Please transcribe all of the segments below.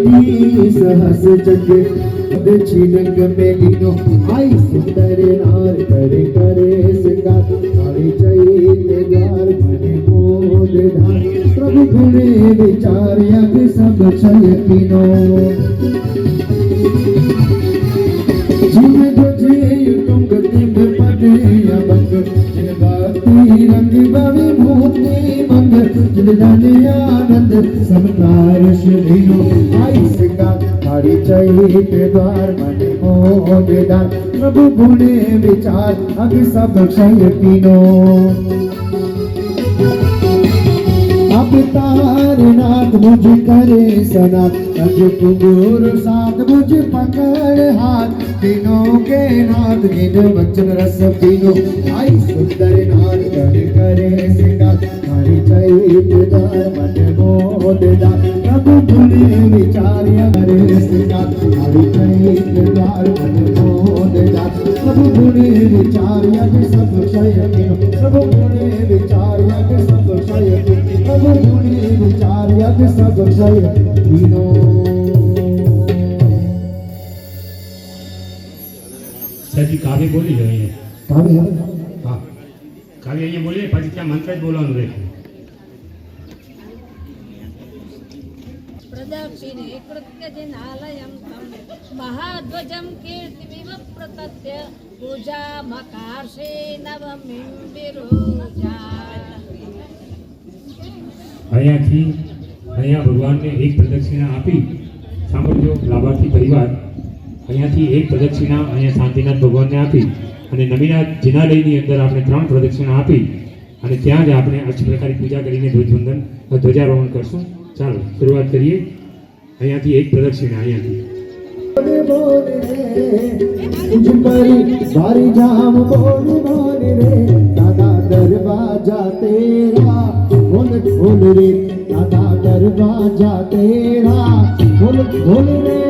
मेली सहस जग छिनक मेलिनो आई सुंदर नार करे करे सिंगार आई चैते द्वार मने मोद धार प्रभु गुणे विचार यग सब छल किनो जिम गुजे तुंग तिंग पदे अबंग जिन बाती रंग बवि भूति मंग जिन धन आनंद समतार श्रीनो आई सिंगार हरि चैते द्वार मने मोद धार प्रभु गुणे विचार अग सब क्षय किनो अवतार नाथ मुझ करे सनाथ अज कुबूर साथ मुझ पकड़ हाथ तीनों के नाथ जिन वचन रस पीनो आई सुंदर नाथ करे करे सिंगार हरि चैते द्वार मन मोद दार प्रभु गुणे विचार हरे सिंगार हरि चैते द्वार मन मोद दार प्रभु गुणे विचार यग सब क्षय किनो प्रभु गुणे विचार यग सब क्षय किनो प्रभु गुणे विचार यग सब क्षय किनो સાચી કાવ્ય બોલી લો અહીંયા કાવ્ય હા કાવ્ય અહીંયા બોલીએ પછી ત્યાં મંત્ર જ બોલવાનું રહે प्रदक्षिणे कृत्यजनालयं तं महाध्वजं कीर्तिमिव प्रतत्य पूजामकार्षे नवमीं विरोजा અહીંયાથી અહીંયા ભગવાનને એક પ્રદક્ષિણા આપી સાંભળજો લાભાર્થી પરિવાર અહીંયાથી એક પ્રદક્ષિણા અહીંયા શાંતિનાથ ભગવાનને આપી અને નવીનાથ જિનાલયની અંદર આપણે 3 પ્રદક્ષિણા આપી અને ત્યાં જ આપણે અષ્ટપ્રકારી પૂજા કરીને ધ્વજારોહણ કરશું ચાલો શરૂઆત કરીએ અહીંયાથી એક પ્રદક્ષિણા અહીંયાથી बारी जाम बोल बोल रे दादा दरवाजा तेरा बोल बोल रे दादा दरवाजा तेरा बोल बोल रे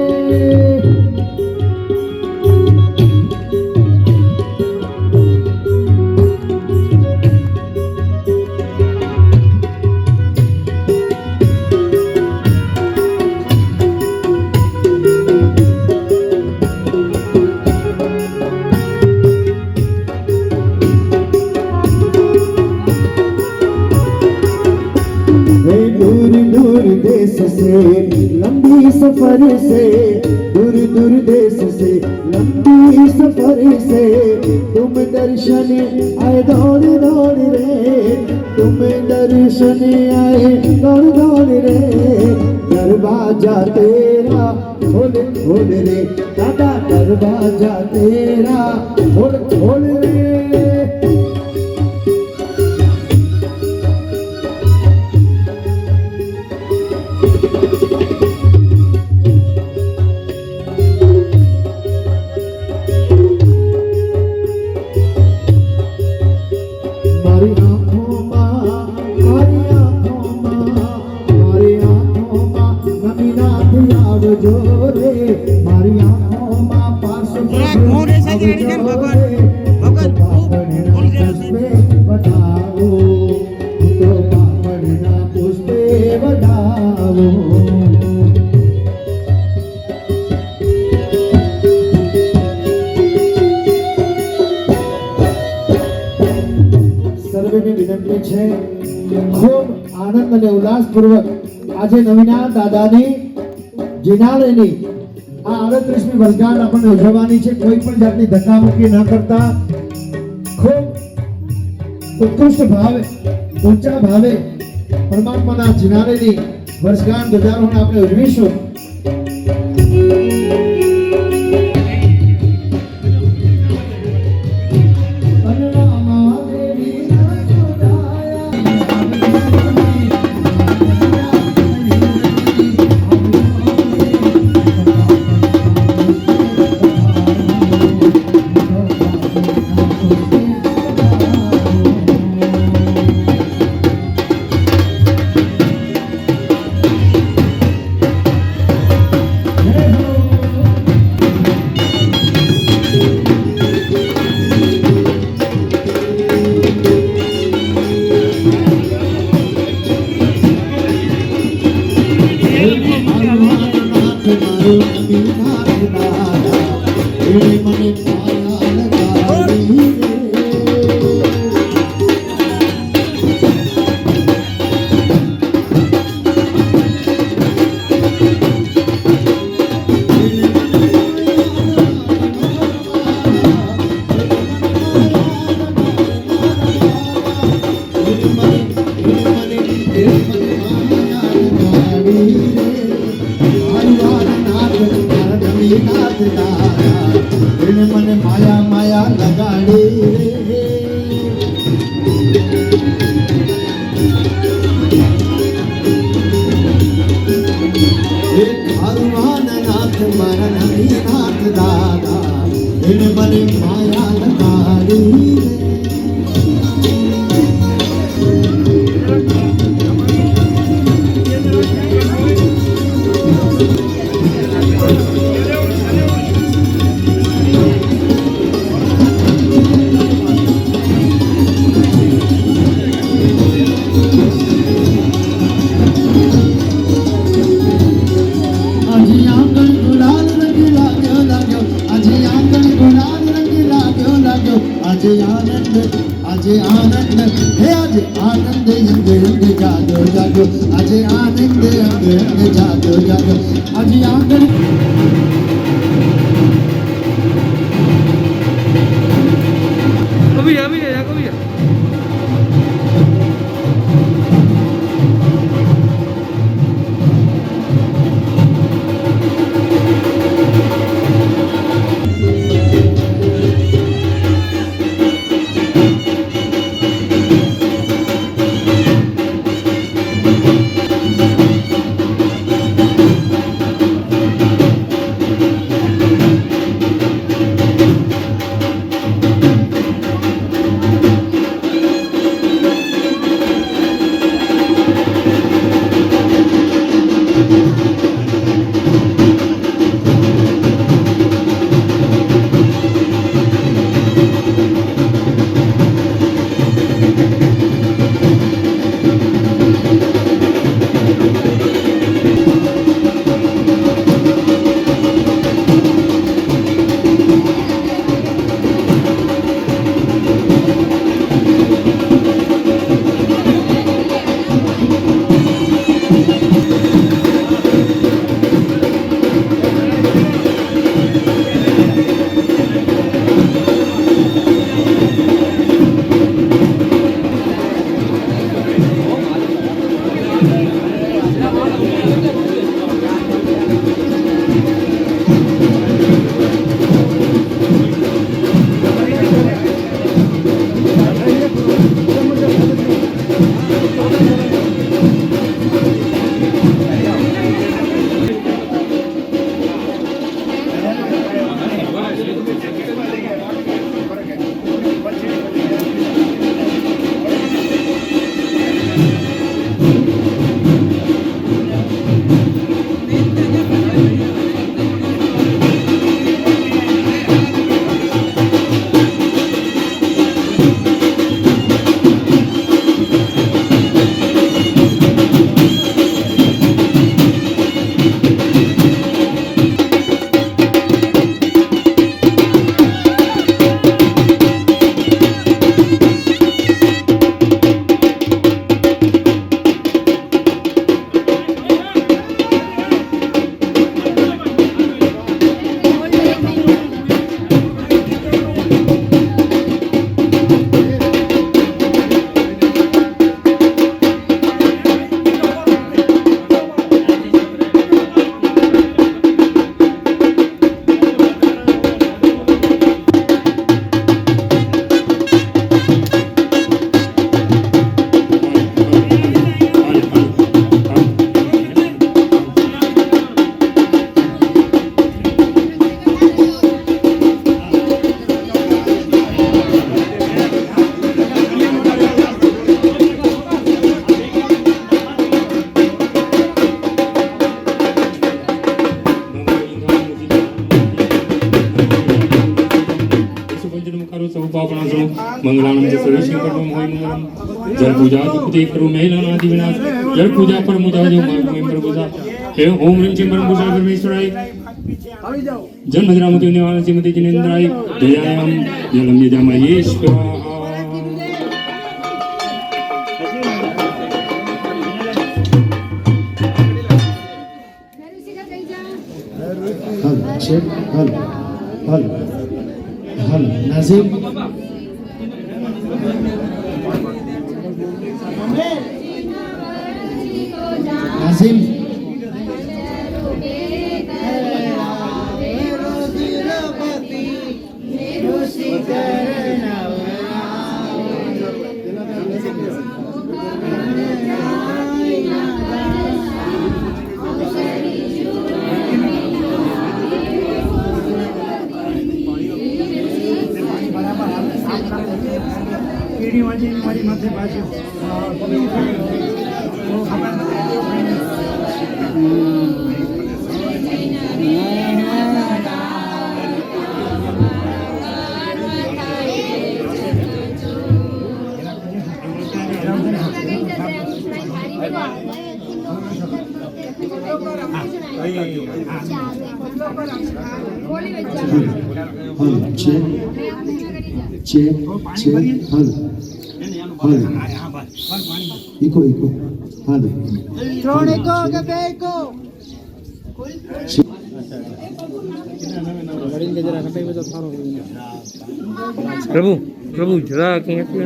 लंबी सफर से दूर दूर देश से लंबी सफर से तुम दर्शन आए दौड़ दौड़ रे तुम दर्शन आए दौड़ दौड़ रे दरवाजा तेरा खोल खोल रे दादा दरवाजा तेरा खोल खोल रे खूब आनंद અને ઉલ્લાસપૂર્વક આજે નવીનાથ દાદાની જિનાલયની આ 38મી વર્ષગાંઠ આપણને ઉજવવાની છે કોઈ પણ જાતની ધક્કામુક્કી ન કરતા ખૂબ ઉત્કૃષ્ટ ભાવે ઊંચા ભાવે પરમાત્માના જિનાલયની વર્ષગાંઠ ધ્વજારોહણ આપણે ઉજવીશું નવીનાથ દાદા એને મને માયા લગાડી રે. મને માયા માયા લગાડી રે. નાથ મારા નવીનાથ દાદા એને મને માયા લગાડી રે. આજે આનંદ હે આજે આનંદ અંગ અંગ જાગો જાગો આજે આનંદ અંગ અંગ જાગો જાગો આજે આંગણ અભી ગયા કવિ मंगलानंद सर्वेश्वर करो मोहि मंगलम जल पूजा कुते करो मेलनादि विनाश जल पूजा पर मुझा जो मोहि प्रभुदा हे ओम ह्रीं श्रीं परम पुरुषाय परमेश्वराय जन्मजरामृत्यु निवारण श्रीमती जिनेन्द्राय दयायाम जलम यजामहे स्वाहा हल चेक हल हल हल नाजिम नाजिम हल चेक चेक चेक हल हल इको इको हल પ્રભુ પ્રભુ જરા કંઈ આપી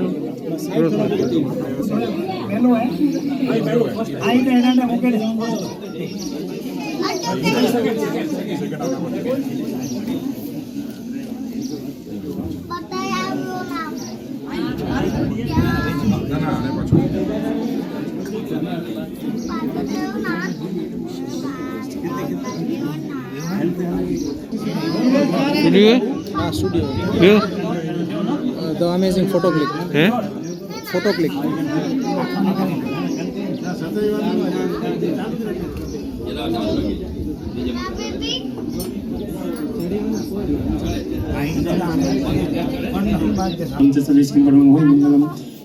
Studio. The amazing photo click. Photo click.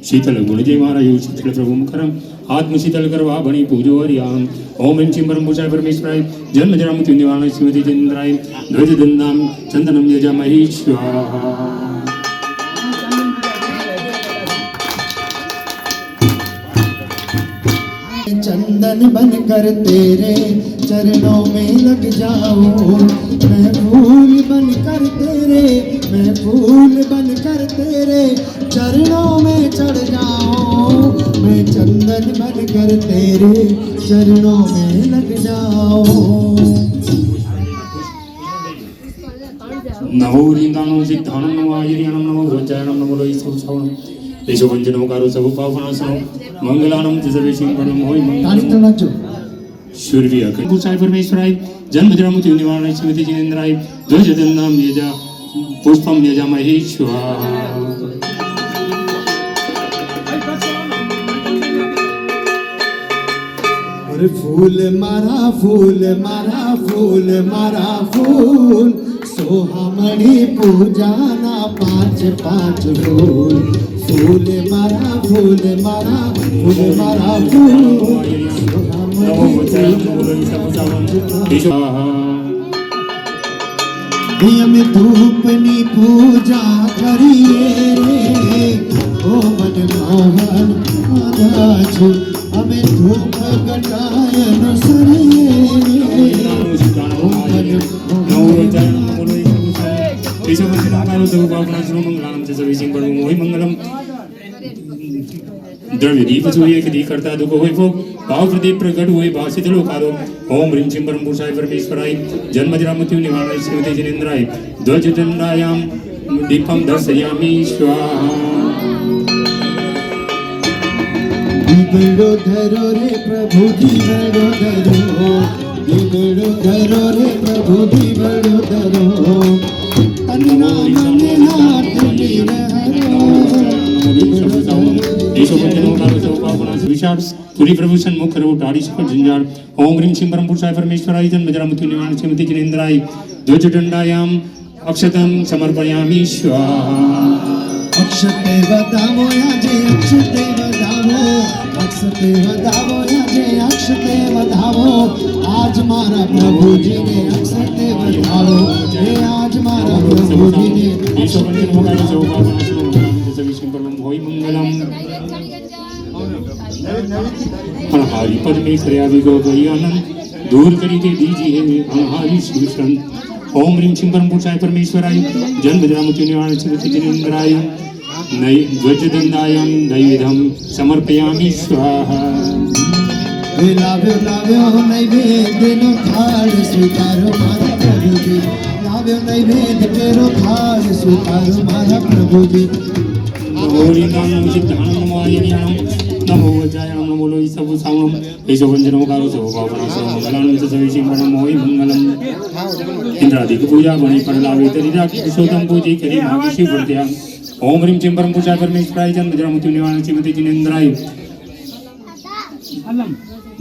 शीतल गुणजय महाराज शीतल प्रभु मुखरम आत्म शीतल करवा बणी पूजो हरियाम ओम ह्रीं श्रीं परम पुरुषाय परमेश्वराय जन्म जरा मृत्यु निवारणाय श्रीमती जिनेन्द्राय ध्वज दंडाम चंदनम यजामहे स्वाहा चंदन बनकर तेरे चरणों में लग जाऊं मैं फूल बनकर तेरे मैं फूल बनकर तेरे चरणों में चढ़ जाऊं मैं चंदन बनकर तेरे चरणों में लग जाऊं नमो ह्रींदानो सिद्धानं नमो आयर्यानं नमो वज्रायणं नमो लोहितोत्सवनं देशवञ्जनो कारो सब पावनासनो मंगलानं सर्वेषां परम होय ताली तो नाचो सूर्य पुरुषाय परमेश्वराय जन्म जरा मृत्यु निवारणाय श्रीमती जिनेन्द्राय ध्वज दंडाम यजा पुष्पम यजामहे स्वाहा अरे फूल मारा फूल मारा फूल मारा फूल सोहामणी पूजाना पांच पांच फूल फूल मारा फूल मारा फूल मारा फूल नमो वज्रायणं नमो लोहितोत्सवनं स्वाहा અમે ધૂપની પૂજા કરીએ રે ઓ મનમોહન આધા છું અમે ધૂપ ગટાયન સરીએ રે ઓ મનમોહન द्रव्य दीप सूर्य के दी करता दुख होय भोग भाव प्रदीप प्रकट हुए भाषित लोकादो ओम ह्रीं श्रीं परम पुरुषाय परमेश्वराय जन्म जरा मृत्यु निवारणाय श्रीमती जिनेन्द्राय ध्वज दंडायाम दीपम दर्शयामि स्वाहा दीवड़ो धरो रे प्रभु दीवड़ो धरो रे प्रभु दीवड़ो धरो तन्ना मने हाथ पूरी प्रभूषण मुख रो टाड़ी सकल झंझाड़ ओम ह्रीं श्रीं परम पुरुषाय परमेश्वराय जन्म जरा मृत्यु निवारण श्रीमती जिनेन्द्राय ध्वज दंडायाम अक्षतं समर्पयामि स्वाहा अक्षते वदावो याजे अक्षते वदावो याजे अक्षते वदावो आज मारा प्रभु जी ने अक्षर ने बधाड़ो हे आज मारा प्रभु जी ने अणहारी परमेश्वरया विगोगई आनंद दूर करी दे दीजिए अणहारी श्रीकृष्ण ओम ह्रीं श्रीं परम पुरुषाय परमेश्वराय जन्म जरामृत्यु निवारण चिरति जिनेन्द्राय नय ध्वजदंडायं दैविधं समर्पयामि स्वाहा लाव्यो लाव्यो नैवेद्य नो थाल स्वीकारो मारा प्रभु जी लाव्यो नैवेद्य केरो थाल स्वीकारो मारा प्रभु जी नमोरि नाम सिद्धानं नमो आयनियानं नमो वज्रायणं नमो लोहि सबु सामं एषो वञ्जनो कारो सो भावनासो मंगलानं च सविषं मोहि मंगलम् इंद्रादिक पूजा बणि परलावे तरिरा पुरुषोत्तम पूजी करी महाविष्णु वर्त्या ओम ह्रीं श्रीं परम पुरुषाय परमेश्वराय जन्म जरामृत्यु निवारण श्रीमती जिनेन्द्राय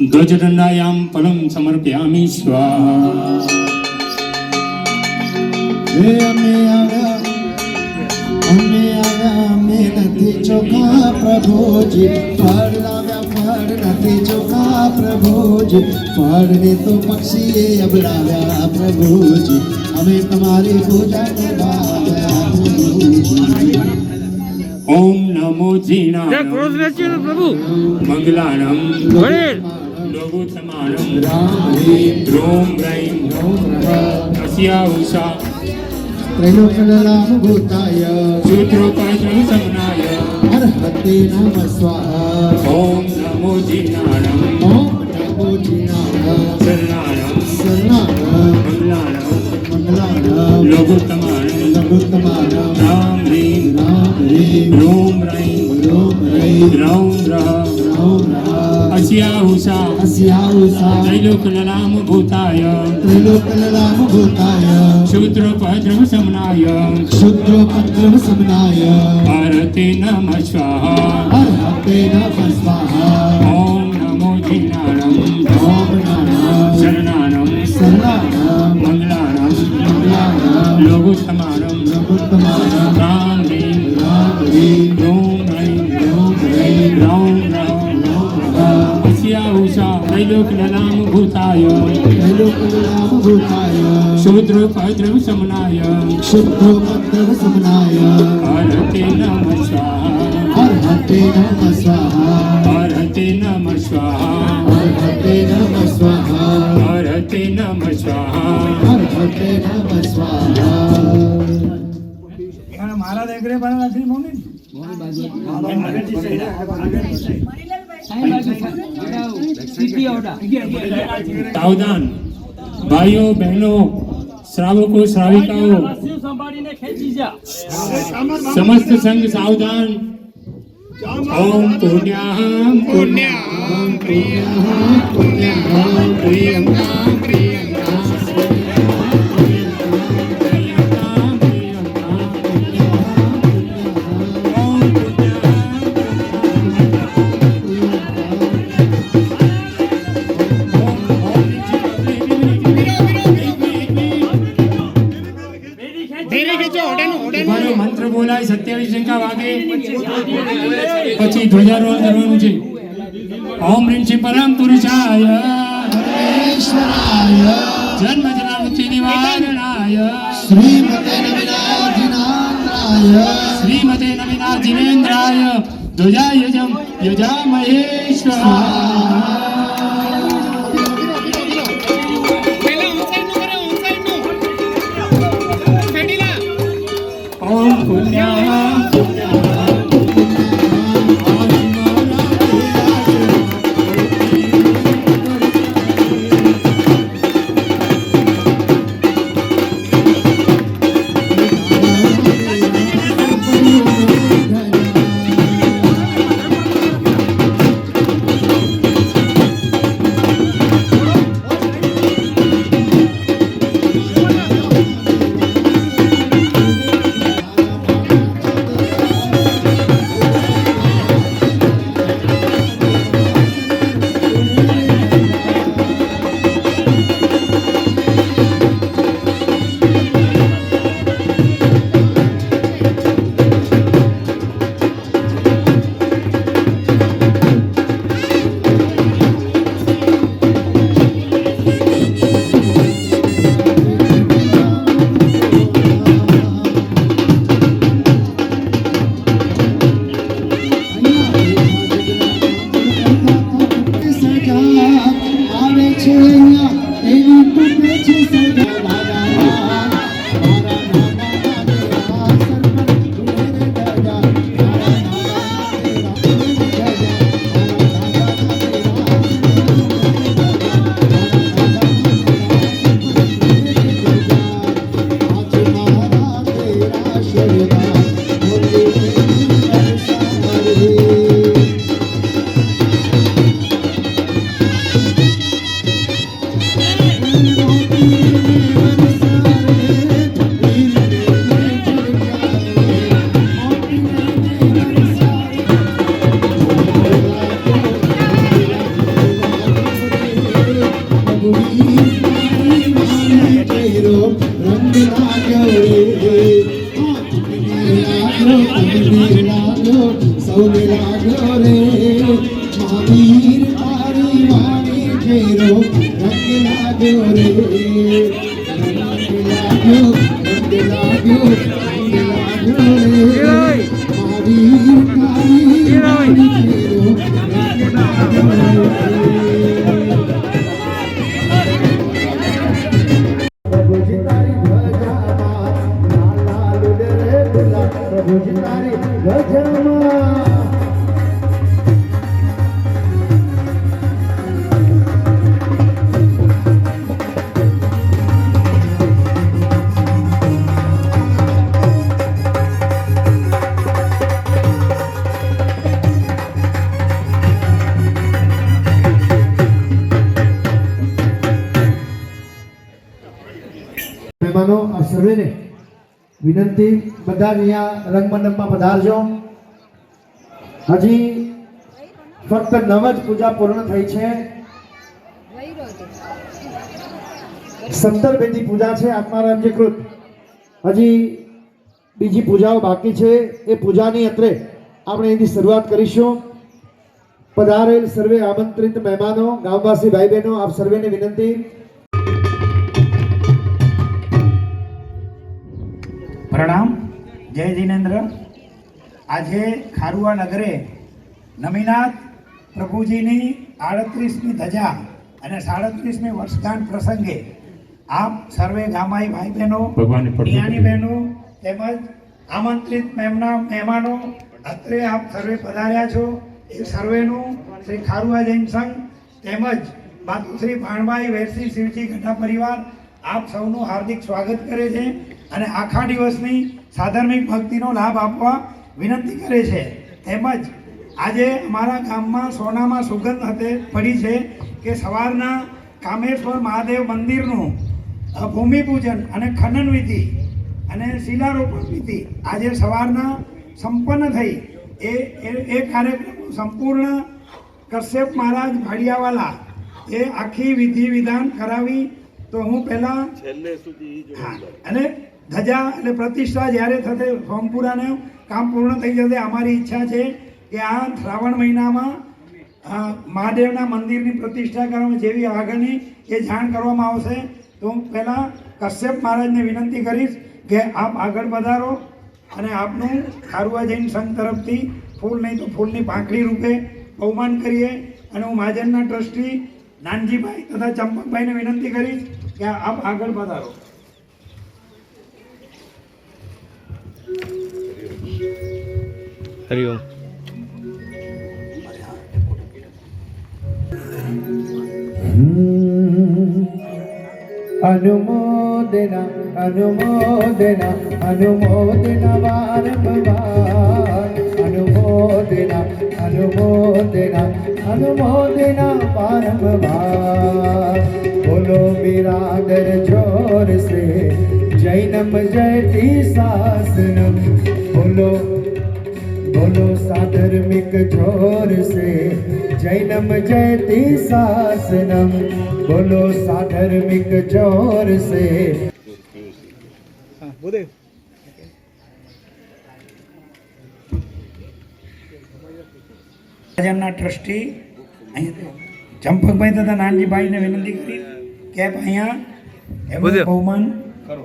ध्वजदंडायां फलं समर्पयामि स्वाहा हे हमें आगा हमें नथी चोखा प्रभु जी फल लाव्या फल नथी चोखा प्रभु जी फल ने तो पक्षी अब लाव्या प्रभु जी हमें तुम्हारी पूजा करवाया प्रभु जी ओम नमो जीना ક્રોસ વેચ્યો ને પ્રભુ मंगलानं વડેલ लोगोत्तमानं राम ह्रीं ह्रों ह्रैं अस्या उषा त्रैलोक्यनाम भूताय सूत्रोपायं समनाय अर्हते नमः स्वाहा ओम नमो जीनानं ओम नमो जिनाय शरणानं शरणागतं मंगलानं मंगलानां लोगोत्तमानं लघुत्तमानां राम ह्रीं राम ह्रीं ह्रों ह्रैं ॐ ह्रीं ह्रौं ह्रः ॐ नमः अस्या उषा अस्याहुषा त्रैलोक्यनाम भूताय त्रैलोक्यनाम भूताय शूद्रोपद्रव समनाय शूद्रोपद्रव समनाय भारते नमः स्वाहा अर्हते नमः स्वाहा ओम नमो जीनानं ॐ नमः शरणानं शरणागतं मंगलानं मंगलानां लोगोत्तमानं लघुत्तमानां राम ह्रीं राम ह्रीं ह्रों ह्रैं ॐ ह्रीं ह्रौं ह्रः अस्या उषा त्रैलोक्यनाम भूताय त्रैलोक्यनाम भूताय शूद्रोपद्रव समनाय शुद्धोपद्रव समनाय भारते नमः स्वाहा अर्हते नमः स्वाहा भारते नमः स्वाहा अर्हते नमः स्वाहा भारते नमः स्वाहा अर्हते नमः स्वाहा सावधान भाइयों बहनों श्रावकों श्राविकाओं समस्त संघ सावधान ओम पुण्याहं पुण्याहं पुण्यं पुण्यं प्रियंकां प्रियंकां મંત્ર બોલાય 27 શંકા વાગે પછી ધ્વજારોહણ કરવાનું છે ઓમ રીમ શ્રી પરમ પુરુષાય ईश्वराय જન્મ જન્મથી નિવારણાય श्रीमते नवीनाधिनाथाय શ્રીમતે નવીના જીનેન્દ્રાય ધ્વજાયજમ યજામહેશ્વરા ઓમ પુણ્યાહં કેરો રંગ લાગ્યો રે તમને લાગ્યો સૌને લાગ્યો રે મહાવીર તારી વાણી કેરો રંગ લાગ્યો રે રંગ લાગ્યો રે મહાવીર તારી વાણી કેરો રંગ લાગ્યો પ્રભુજી તારી ધજામાં લાલા લુડરે દુલા પ્રભુજી તારી ધજામાં મહેમાનો આ સર્વેને વિનંતી બધા અહીંયા રંગમંડપમાં પધારજો. હજી ફક્ત 9 જ પૂજા પૂર્ણ થઈ છે. 17 બેદી પૂજા છે આત્મારામજી કૃત. હજી બીજી પૂજાઓ બાકી છે. એ પૂજાની અત્રે આપણે અહીંથી શરૂઆત કરીશું. પધારેલ સર્વે આમંત્રિત મહેમાનો, ગામવાસી ભાઈ બહેનો, આપ સર્વેને વિનંતી. પ્રણામ. જય જિનેન્દ્ર. આજે ખારુઆ નગરે નમીનાથ પ્રભુજીની 38મી ધજા અને 37મી વર્ષગાંઠ પ્રસંગે આપ સર્વે ગામાઈ ભાઈ બહેનો, જ્ઞાની બહેનો તેમજ આમંત્રિત મહેમાનો અત્રે આપ સર્વે પધાર્યા છો. એ સર્વેનું શ્રી ખારુઆ જૈન સંઘ તેમજ માતુશ્રી ભાણભાઈ વેરસી શિવજી ગઢા પરિવાર આપ સૌનું હાર્દિક સ્વાગત કરે છે અને આખા દિવસની સાધર્મિક ભક્તિનો લાભ આપવા વિનંતી કરે છે. તેમજ આજે અમારા ગામમાં સોનામાં સુગંધ હતે પડી છે કે સવારના કામેશ્વર મહાદેવ મંદિરનું ભૂમિપૂજન અને ખનન વિધિ અને શિલારોપણ વિધિ આજે સવારના સંપન્ન થઈ. એ કાર્યક્રમ સંપૂર્ણ કશ્યપ મહારાજ ભાડિયાવાલા એ આખી વિધિ વિધાન કરાવી. તો હું પહેલા અને ધજા એટલે પ્રતિષ્ઠા જ્યારે થશે સોમપુરાનું કામ પૂર્ણ થઈ જશે. અમારી ઈચ્છા છે કે આ શ્રાવણ મહિનામાં મહાદેવના મંદિરની પ્રતિષ્ઠા કરવામાં જેવી આગળની એ જાણ કરવામાં આવશે. તો હું પહેલાં કશ્યપ મહારાજને વિનંતી કરીશ કે આપ આગળ વધારો અને આપનું ખારુઆ જૈન સંઘ તરફથી ફૂલ નહીં તો ફૂલની પાંખડી રૂપે બહુમાન કરીએ. અને હું મહાજનના ટ્રસ્ટી નાનજીભાઈ તથા ચંપકભાઈને વિનંતી કરીશ કે આપ આગળ વધારો. હરિઓમ. अनुमोदना अनुमोदना अनुमोदना वारंवार अनुमोदना अनुमोदना अनुमोदना वारंवार. बोलो बिरादर जोर से जैनम जयती शासनम. बोलो बोलो साधर्मिक जोर से जैनम जयती शासनम. बोलो साधर्मिक जोर से. મહાજનના ટ્રસ્ટી ચંપકભાઈ તથા નાનજીભાઈને વિનંતી કરી કે અહીંયા એમનું બહુમાન કરો.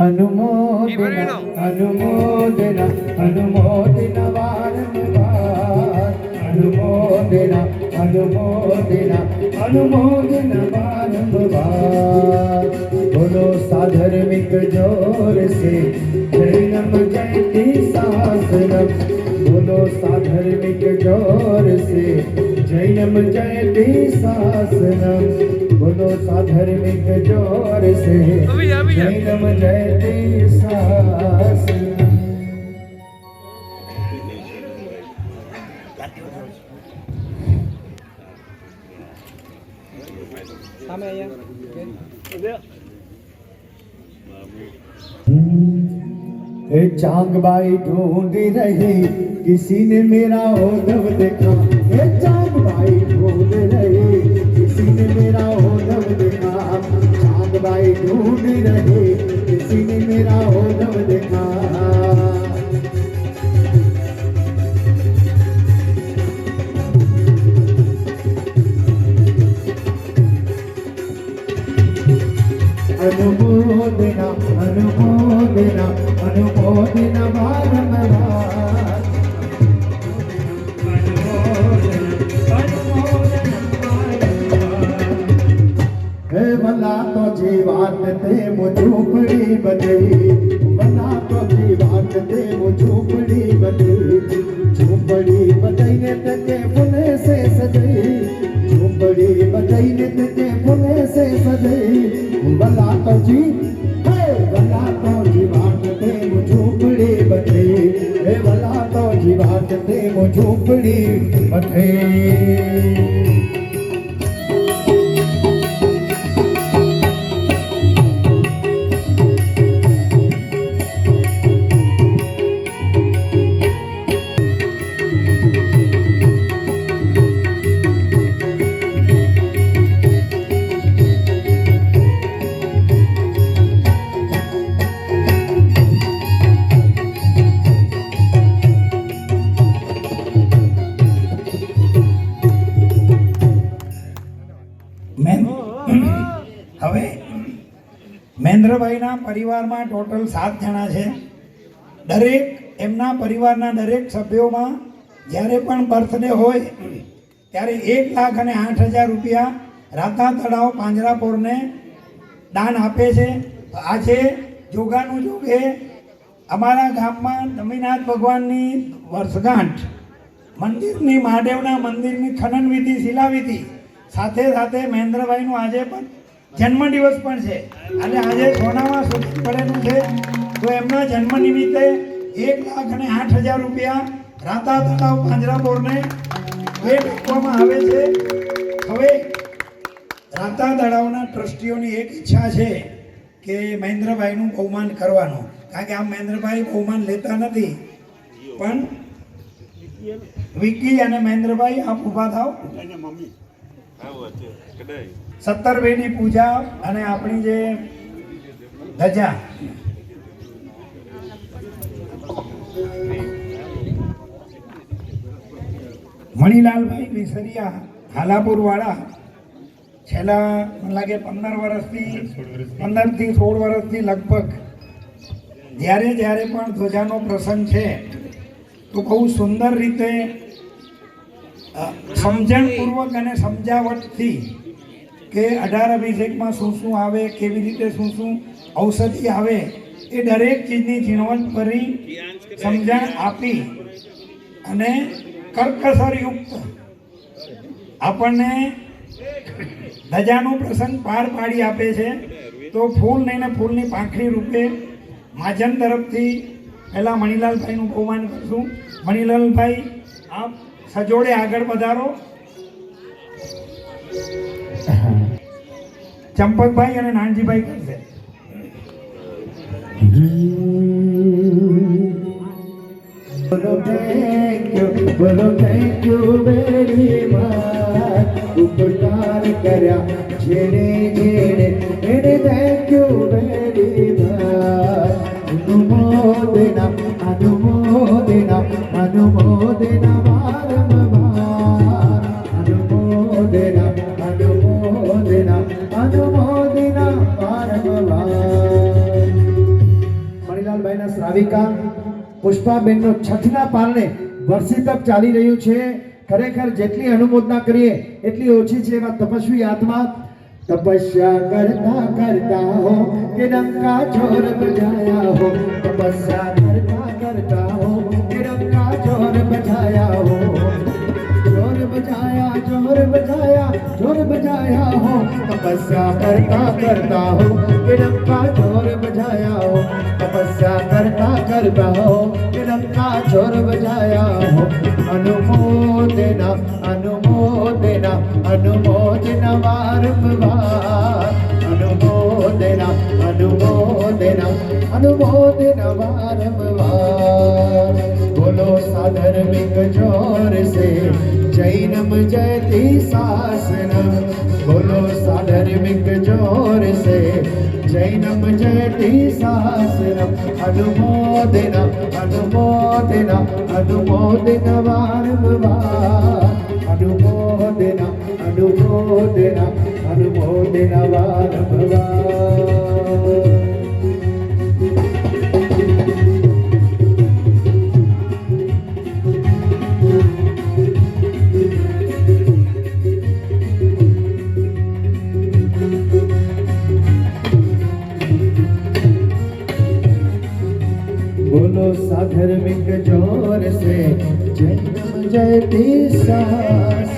अनुमोदना अनुमोदना अनुमोदना वारंवार अनुमोदना अनुमोदना अनुमोदना वारंवार. बोलो साधर्मिक जोर से जैनम जयती शासनम. बोलो साधर्मिक जोर से जैनम जयती शासनम. बोलो साधर्मिक जोर से जैनम जयती शासनम. चांगबाई ढूंढ रही किसी ने मेरा ओढ़व देखा. चांगबाई ढूंढ रही किसी ने मेरा ओढ़व देखा. चांगबाई ढूंढ रहे, किसी ने मेरा हो नव देखा। अनुमोदना अनुमोदना अनुमोदना बारंबार। हे भला तो जीवात ते मुझूपड़ी बदई, भला तो जीवात ते मुझूपड़ी बदई, झूपड़ी बदई ने ते फुले से सजई, झूपड़ी बदई ने ते फुले से सजई। भला तो जी भला तो जीवात ते मुझूपड़ी बदई, हे भला तो जीवात ते मुझूपड़ी बदई। હવે મહેન્દ્રભાઈના પરિવારમાં ટોટલ 7 જણા છે. દરેક એમના પરિવારના દરેક સભ્યોમાં જ્યારે પણ બર્થડે હોય ત્યારે 1,08,000 રૂપિયા રાતા તળાવ પાંજરાપોરને દાન આપે છે. આજે જોગાનું જોગે અમારા ગામમાં નમીનાથ ભગવાનની વર્ષગાંઠ, મંદિરની મહાદેવના મંદિરની ખનન વિધિ, શિલાવિધિ સાથે સાથે મહેન્દ્રભાઈનું આજે પણ જન્મદિવસ પણ છે અને આજે સોનામાં શૂટિંગ પડેલું છે. તો એમના જન્મ નિમિત્તે 1,08,000 રૂપિયા રાતા તળાવ પાંજરાપોરને ભેટ આપવામાં આવે છે. હવે રાતા તળાવના ટ્રસ્ટીઓની એક ઈચ્છા છે કે મહેન્દ્રભાઈનું બહુમાન કરવાનું, કારણ કે આ મહેન્દ્રભાઈ બહુમાન લેતા નથી. પણ વિકી અને મહેન્દ્રભાઈ આપ ઊભા થાવ. 17 પૂજા અને આપણી જે ધજા મણીલાલભાઈ વિસરિયા હાલાપુર વાળા છેલ્લા મને લાગે 15 થી 16 વર્ષથી લગભગ જ્યારે પણ ધ્વજાનો પ્રસંગ છે તો બહુ સુંદર રીતે સમજણપૂર્વક અને સમજાવટથી કે 18 અભિષેકમાં શું શું આવે, કેવી રીતે શું ઔષધિ આવે, એ દરેક ચીજની ઝીણવટભરી સમજણ આપી અને કર્કશરયુક્ત આપણને ધજાનો પ્રસંગ પાર પાડી આપે છે. તો ફૂલ લઈને ફૂલની પાંખડી રૂપે મહાજન તરફથી પહેલાં મણીલાલભાઈનું બહુમાન કરશું. મણીલાલભાઈ આપ સજોડે આગળ પધારો. ચંપકભાઈ અને નાનજીભાઈ કરશે. બોલો થેન્ક યુ વેરી મચ, ઉપકાર કર્યા જેણે જેણે એને થેન્ક યુ વેરી મચ. અનુમોદના અનુમોદના અનુમોદના વારંવાર, અનુમોદના અનુમોદના અનુમોદના વારંવાર. મણીલાલભાઈના શ્રાવિકા પુષ્પાબેનનો છઠના પારણે વર્ષી તપ ચાલી રહ્યું છે. ખરેખર જેટલી અનુમોદના કરીએ એટલી ઓછી છે. એવા તપસ્વી આત્મા તપસ્યા કરતા કરતા હો કે ડંકા ચોર બજાયા હો, તપસ્યા કરતા કરતા હો કે ડંકા ચોર બજાયા હો, ચોર બજાયા ચોર બજાયા ચોર બજાયા હો, તપસ્યા કરતા કરતા હો કે ડંકા ચોર બજાયા હો, તપસ્યા કરતા કરતા હો કે ડંકા ચોર બજાયા હો. अनुमोदना अनुमोदना अनुमोदना वारंवार, अनुमोदना अनुमोदना अनुमोदना वारंवार. बोलो साधर्मिक जोर से जैनम जयति शासनम, बोलो साधर्मिक जोर से जैनम जयति सहस्रम अनुमोदन अनुमोदन अनुमोदन वारंवार अनुमोदन अनुमोदन अनुमोदन वारंवार बोलो साधर्मिक जोर से जन्म जयति सास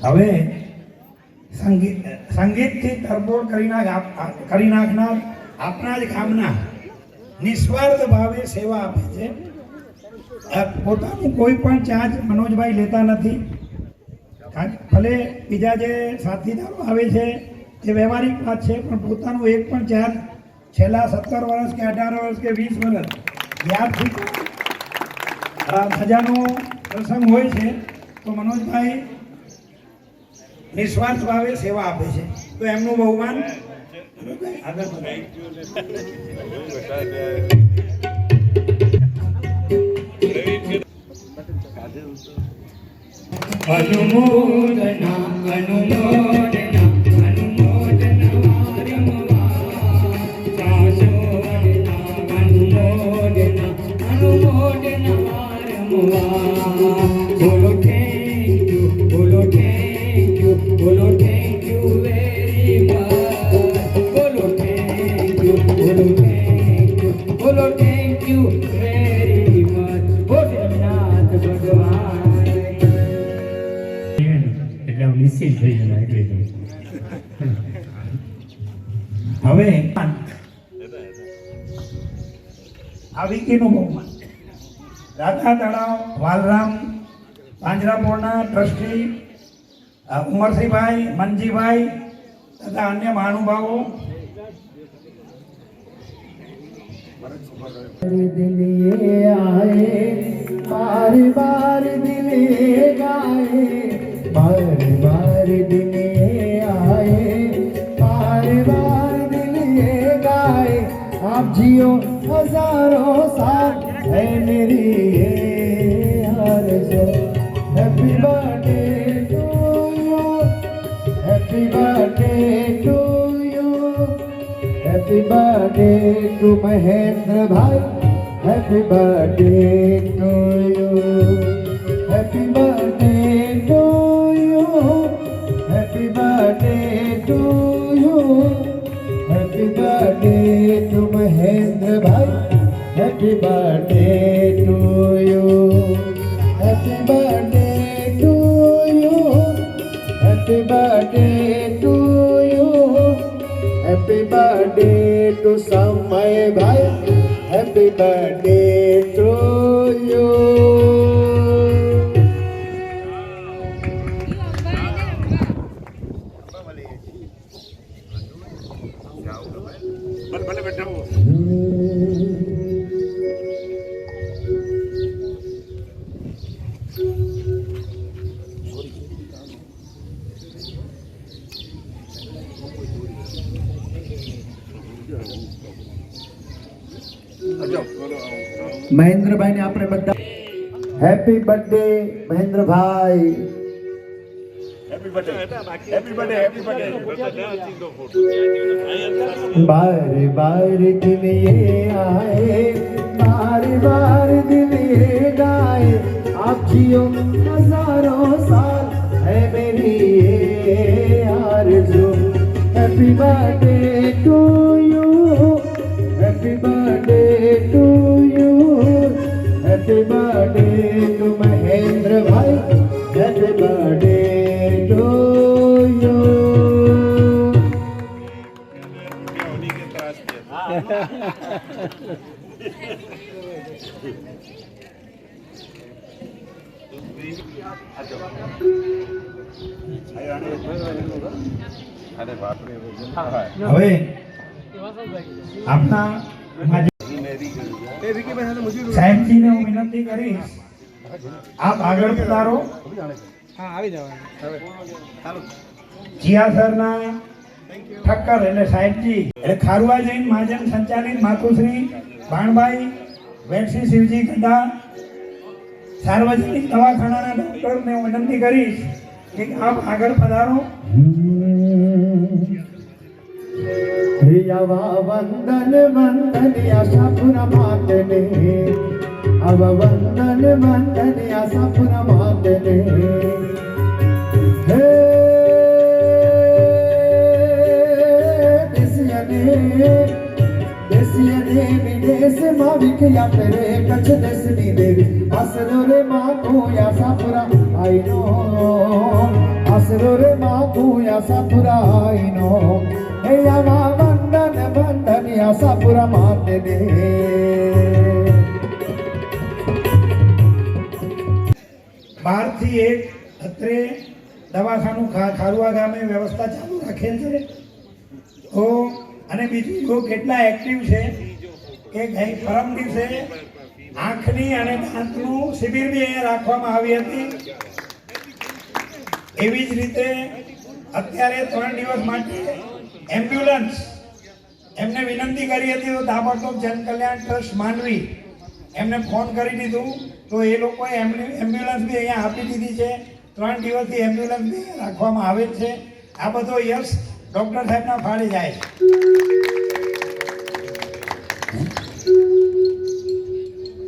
હવે સંગીતથી તરબોળ કરી નાખનાર આપણા જ ગામના નિસ્વાર્થ ભાવે સેવા આપે છે. પોતાનું કોઈ પણ ચાર્જ મનોજભાઈ લેતા નથી. ભલે બીજા જે સાથીદારો આવે છે તે વ્યવહારિક વાત છે, પણ પોતાનું એક પણ ચાર્જ છેલ્લા 17 વર્ષ કે 18 વર્ષ કે 20 વર્ષ જ્યારથી ધજાનો પ્રસંગ હોય છે તો મનોજભાઈ નિસ્વાર્થ ભાવે સેવા આપે છે. તો એમનું બહુમાન આગળ अनुमोदना अनुमोदना अनुमोदन अनुमोदन बोलो थैंक यू बोलो थैंक यू बोलो थैंक यू वेरी मच बोलो थैंक यू बोलो थैंक यू बोलो thank you very much Bholenath भगवान એટલે હું નિશ્ચિત થઈ ગયો એટલે હવે આ વિકીનું બહુમાન રાધા તળાવ વાલરામ પાંજરાપોળના ટ્રસ્ટી ઉમરસિંહભાઈ મનજીભાઈ તથા અન્ય મહાનુભાવો दिल ये आए बार बार दिल ये गाए बार बार दिल ये आए बार बार दिल ये गाए आप जियो हजारों साल है मेरी ये आरज़ू happy birthday to you happy birthday to you happy birthday to Mahendra भाई happy birthday to you happy birthday to you happy birthday to you happy birthday to Mahendra भाई happy birthday to you happy birthday to you happy birthday to you happy birthday to Samay भाई happy birthday to you મહેન્દ્રભાઈ ને આપણે બધા happy birthday મહેન્દ્રભાઈ बार बार दिन ये आए बार बार दिन ये गाए आप जियो हजारों साल है मेरी ये आरज़ू happy birthday to you happy birthday to you happy birthday to Mahendra भाई हैप्पी बर्थडे टू यू હવે આપના સાહેબજીને હું વિનંતી કરીશ, આપ આગળ પધારો. હા આવી જવાનું. જીયાસરના ઠક્કર એટલે સાહેબજી એટલે ખારુઆ જૈન મહાજન સંચાલિત માતુશ્રી ભાણભાઈ વેટસી શિવજી ગઢા સાર્વજનિક દવાખાનાના ડોક્ટરને હું વિનંતી કરીશ કે આપ આગળ પધારો. રિયાવા વંદન વંદન આશાપુરા માતને, અવ વંદન વંદન આશાપુરા માતને. હે દેશિયને વિદેશમાં વિખ્યાત રે કચ્છ દેશની દેવી. આસરો રે માં તું આશાપુરા આઈનો, આસરો રે માં તું આશાપુરા આઈનો. હે આવા વંદન વંદન આશાપુરા માતને. બારથી એક અત્રે દવાખાનું ખારુઆ ગામે વ્યવસ્થા ચાલુ રાખેલ છે. તો અને બીજું લોકો કેટલા એક્ટિવ છે કે ગઈ પરમ દિવસે આંખની અને દાંતનું શિબિર બી અહીંયા રાખવામાં આવી હતી. એવી જ રીતે અત્યારે 3 દિવસ માટે એમ્બ્યુલન્સ એમને વિનંતી કરી હતી, તો તાબડતોબ જનકલ્યાણ ટ્રસ્ટ માંડવી એમને ફોન કરી દીધું, તો એ લોકોએ એમ્બ્યુલન્સ બી અહીંયા આપી દીધી છે. 3 દિવસથી એમ્બ્યુલન્સ બી રાખવામાં આવે છે. આ બધો યશ ડૉક્ટર સાહેબના ફાળે જાય છે.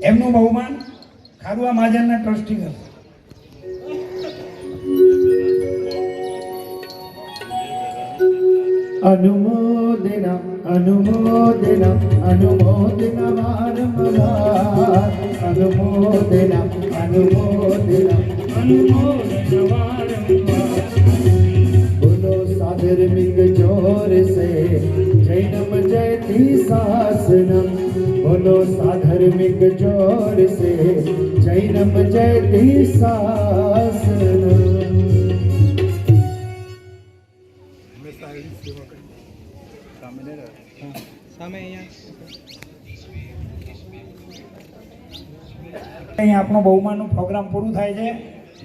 એમનું બહુમાન ખારુઆ મહાજનના ટ્રસ્ટી કરશે. अनुमोदन अनुमोदन अनुमोदन वारंवार, अनुमोदन अनुमोदन अनुमोदन वारंवार. बोलो साधर्मिक जोर से जैनम जयति शासनम, बोलो साधर्मिक जोर से जैनम जयति शासनम. સામે અહીંયા આપણો બહુમાનનું પ્રોગ્રામ પૂરું થાય છે.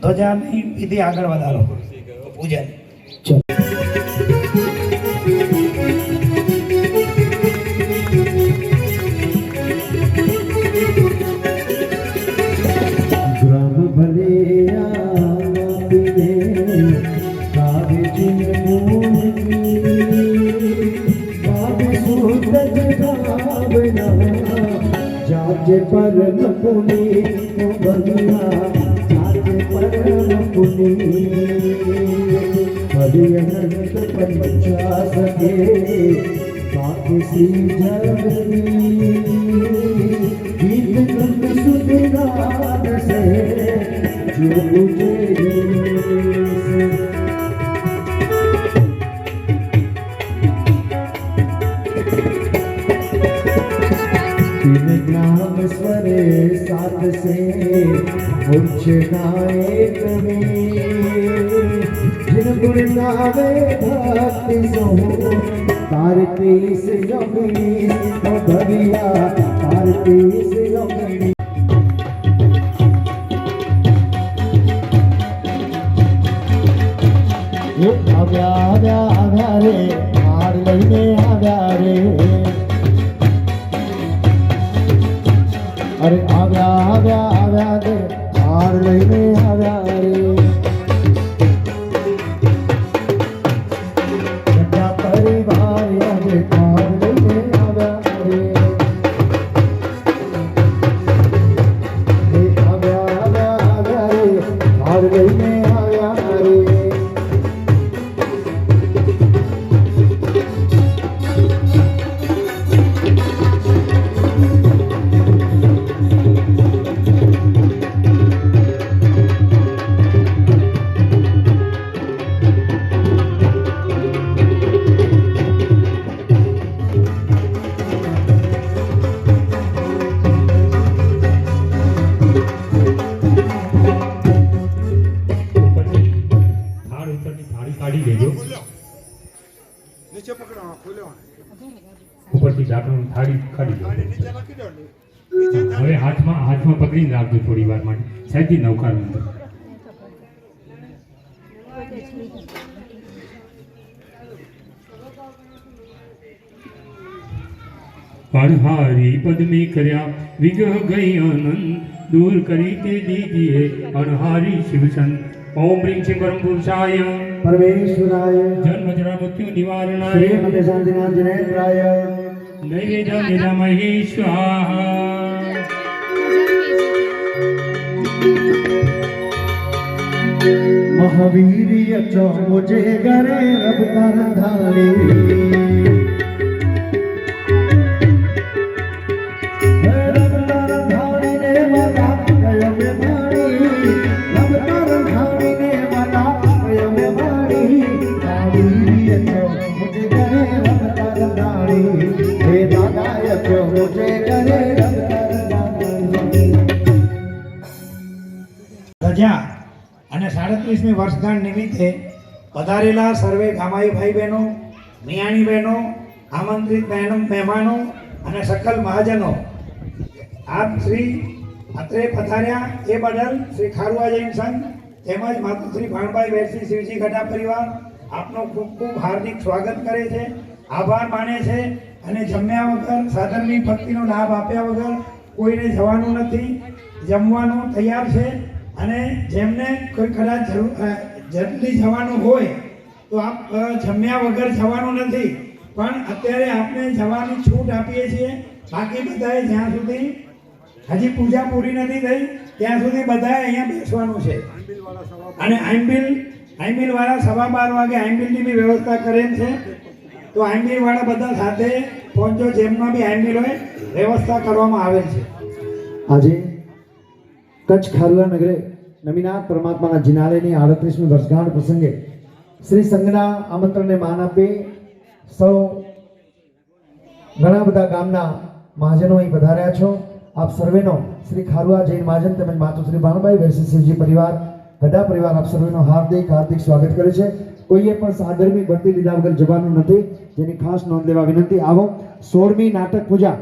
ધ્વજાની વિધિ આગળ વધારો પૂજન. ग्राम भलेया पीने कावे जिन मूर्ति, कावे सूरज भावना जाजे परम पुनी बनिया, जाजे परम पुनी. हरि अनंत पंचा सके काकसी जगनी, गीत गंध सुधराग से जो मुझे तीन ग्राम स्वरे सात से मूर्छना एक में, जिन गुण गावे भक्ति सो तारती से योगिनी. ओ भविया तारती से योगिनी. આવ્યા આવ્યા આવ્યા રે હાર લઈને આવ્યા રે. અરે આવ્યા આવ્યા આવ્યા રે હાર લઈને આવ્યા રે. બધા પરિવાર આજે હાર લઈને આવ્યા રે. આવ્યા આવ્યા આવ્યા રે હાર લઈને આવ્યા રે. ઉપરથી ઢાંકણું થાળી કાઢી દો. હવે હાથમાં પકડીને રાખજો થોડી વાર માટે. સહેજથી નવકારો અંદર. અણહારી પદમી કર્યા વિગ્રહ ગઈ આનંદ દૂર કરી તે દીજીએ અણહારી શિવસન. ઓમ રીમ શ્રી પરમ પુરુષાય પરમેશ્વરાય જન્મ જરા મૃત્યુ નિવારણાય શ્રીમતે શાંતિનાથ જનેન્દ્રાય નૈવેદ્ય નિરામહી સ્વાહા. મહાવીર્ય ચો મુજે ગરે રબ કર ધારી ધજા અને 37મી વર્ષગાંઠ નિમિત્તે પધારેલા સર્વે ગામાઈ ભાઈ બહેનો, મિયાણી બહેનો, આમંત્રિત બહેનો, મહેમાનો અને સકલ મહાજનો, આપ શ્રી અત્રે પધાર્યા એ બદલ શ્રી ખારુઆ જૈન સંઘ તેમજ માતુશ્રી ભાણભાઈ વેરસી શિવજી ગઢા પરિવાર આપનો ખૂબ ખૂબ હાર્દિક સ્વાગત કરે છે, આભાર માને છે અને જમ્યા વગર સાધનની ભક્તિનો લાભ આપ્યા વગર કોઈને જવાનું નથી. જમવાનું તૈયાર છે અને જેમને કોઈ કદાચ જલ્દી જવાનું હોય તો આપ જમ્યા વગર જવાનું નથી, પણ અત્યારે આપને જવાની છૂટ આપીએ છીએ. બાકી બધાએ જ્યાં સુધી હજી પૂજા પૂરી નથી થઈ ત્યાં સુધી બધાએ અહીંયા બેસવાનું છે. અને આઈમ્બિલ વાળા 12:15 વાગે આઈમ્બિલની બી વ્યવસ્થા કરેલ છે, તો આઈમ્બિલ વાળા બધા સાથે પહોંચો, જેમમાં બી આઈમ્બિલ હોય વ્યવસ્થા કરવામાં આવેલ છે. આજે કચ્છ ખારુઆ નગરે નમીનાથ પરમાત્માના જિનાલયની 38મી વર્ષગાંઠ પ્રસંગે શ્રી સંઘના આમંત્રણને માન આપી સૌ ઘણા બધા ગામના મહાજનો અહીં પધાર્યા છો. આપ સર્વેનો શ્રી ખારુઆ જૈન મહાજન તેમજ માતુશ્રી ભાણભાઈ વેરસી શિવજી પરિવાર ગઢા પરિવાર આપ સર્વેનો હાર્દિક સ્વાગત કરે છે. કોઈએ પણ સાધર્મિક ભક્તિ લીધા વગર જવાનું નથી, જેની ખાસ નોંધ લેવા વિનંતી. આવો 16મી નાટક પૂજા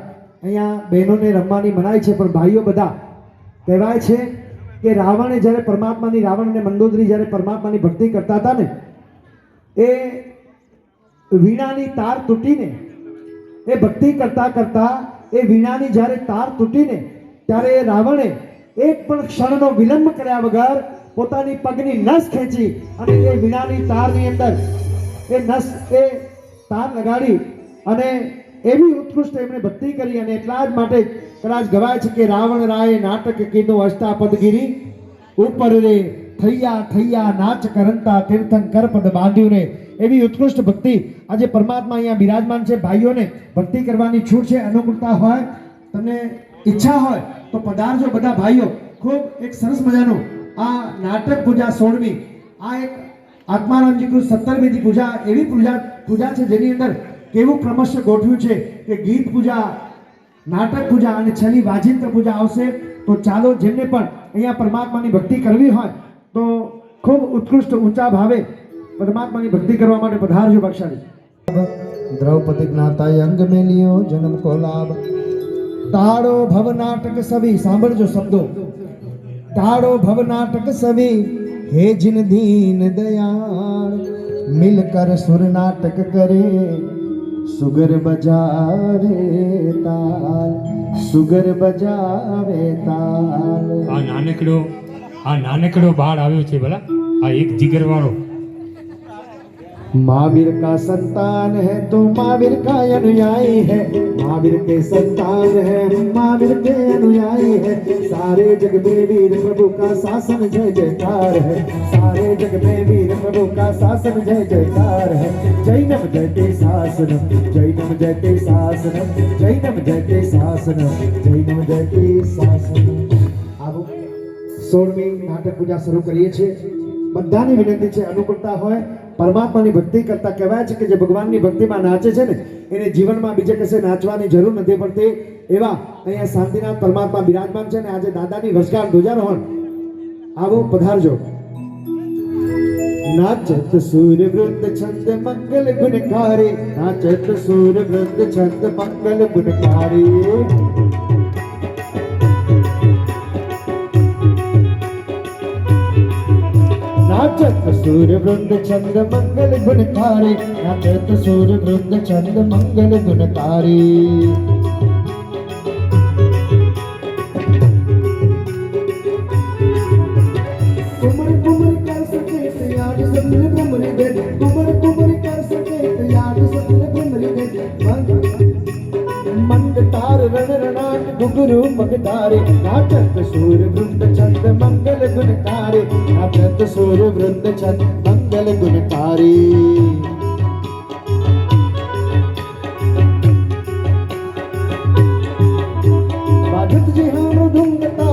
અહીંયા બહેનોને રમવાની મનાય છે, પણ ભાઈઓ બધા કહેવાય છે કે રાવણે જ્યારે રાવણ અને મંદોદરી જ્યારે પરમાત્માની ભક્તિ કરતા હતા ને, એ વીણાની તાર તૂટીને એ ભક્તિ કરતા કરતા એ વીણાની જ્યારે તાર તૂટીને ત્યારે રાવણે એક પણ ક્ષણનો વિલંબ કર્યા વગર પોતાની પગની નસ ખેંચી અને એ વીણાની તારની અંદર એ તાર લગાડી અને એવી ઉત્કૃષ્ટ એમણે ભક્તિ કરી. અને એટલા જ માટે કદાચ ગવાય છે કે રાવણ રાય નાટક કીધું અષ્ટાપદગીરી ઉપર રે થૈયા થૈયા નાચ કરંતા તીર્થંકર પદ બાંધ્યું રે. એવી ઉત્કૃષ્ટ ભક્તિ આજે પરમાત્મા અહીંયા બિરાજમાન છે. ભાઈઓને ભક્તિ કરવાની છૂટ છે. અનુકૂળતા હોય, તમને ઈચ્છા હોય તો પધારજો બધા ભાઈઓ. ખૂબ એક સરસ મજાનું આ નાટક પૂજા 16મી, આ એક આત્મારામજી કૃત 17મી પૂજા એવી પૂજા છે જેની અંદર કેવું ક્રમશઃ ગોઠવ્યું છે કે ગીત પૂજા, નાટક પૂજા અને છેલ્લી વાજિંત્ર પૂજા આવશે. તો ચાલો, જેમને પણ અહીંયા પરમાત્માની ભક્તિ કરવી હોય તો ખૂબ ઉત્કૃષ્ટ ઊંચા ભાવે પરમાત્માની ભક્તિ કરવા માટે પધારજો બક્ષાડી. દ્રૌપદી જ્ઞાતાય અંગ મેલિયો જન્મ કો લાભ, તાળો ભવ નાટક સવી, સાંભળજો શબ્દો, તાળો ભવ નાટક સવી હે જીન દીન દયાળ, મિલકર સુર નાટક કરે સુગર બજાવે તાલ, સુગર બજાવે તાલ. આ નાનકડો બાળ આવ્યો છે ભલા, આ એક જીગરવાળો. महावीर का संतान है तो महावीर का अनुयायी है, महावीर के संतान है महावीर के अनुयायी है. सारे जग में वीर प्रभु का शासन जय जयकार है, सारे जग में वीर प्रभु का शासन जय जयकार है. जैनम जयते शासनम, जैनम जयते शासनम, जैनम जयते शासनम, जैनम जयते शासनम. આવો 16મી નાટક પૂજા શરૂ કરીએ છીએ. બધાની વિનંતી છે, અનુકૂળતા હોય પરમાત્માની ભક્તિ કરતા કહેવાય છે કે જે ભગવાનની ભક્તિમાં નાચે છે ને એને જીવનમાં બીજે કશે નાચવાની જરૂર નથી પડતી. એવા અહીંયા શાંતિનાથ પરમાત્મા બિરાજમાન છે ને આજે દાદાની વર્ષગાંઠ ધ્વજારોહણ. આવો પધારજો. नाचत सूर्य वृंद छंद मंगल गुणकारी, नाचत सूर्य वृंद छंद मंगल गुणकारी। नाचत सूर्य वृंद छंद मंगल गुणकारी, नाचत सूर्य वृंद छंद मंगल गुणकारी। कुमर कुमर कर सके तो याद सपने भ्रमरी दे, कुमर कुमर कर सके तो याद सपने भ्रमरी दे। मंद तार रण रणाट घुघरू मगधारे, नाचत सूर्य वृंद छंद मंगल गुणकारी, नाचत सूर्य वृंद छंद मंगल गुणकारी। बाजत जी हाँ धुंगता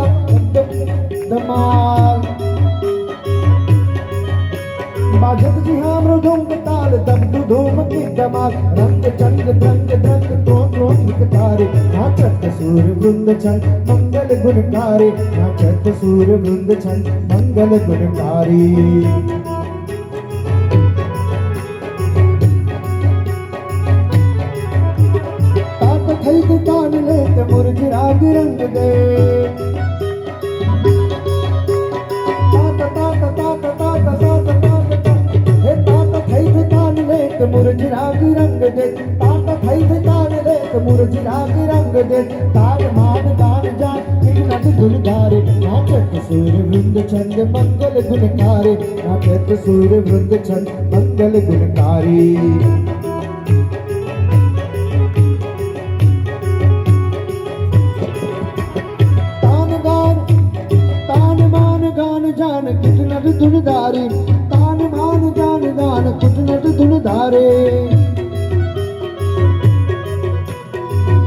धमाल, बाजत जी हाँ मृदुंग ताल दबदु धूम की धमाल। रंग चंद द्रंग द्रंग त्रों तारे, नाचत सूर्य वृंद छंद मंगल गुणकारी, नाचत सूर्य वृंद छंद मंगल गुणकारी। तात थई तान लेत मुरझ राग रंग दे, मुरझ राग रंग दे, तात थई तान लेत मुरझ राग रंग दे। तार मान दान जान नद गुलधारे, नाचत सूर्य वृंद छंद मंगल गुणकारी, नाचत सूर्य वृंद छंद मंगल गुणकारी। तान मान गान जान किट नद धुनधारी, तान मान गान गान किट नद धुनधारे।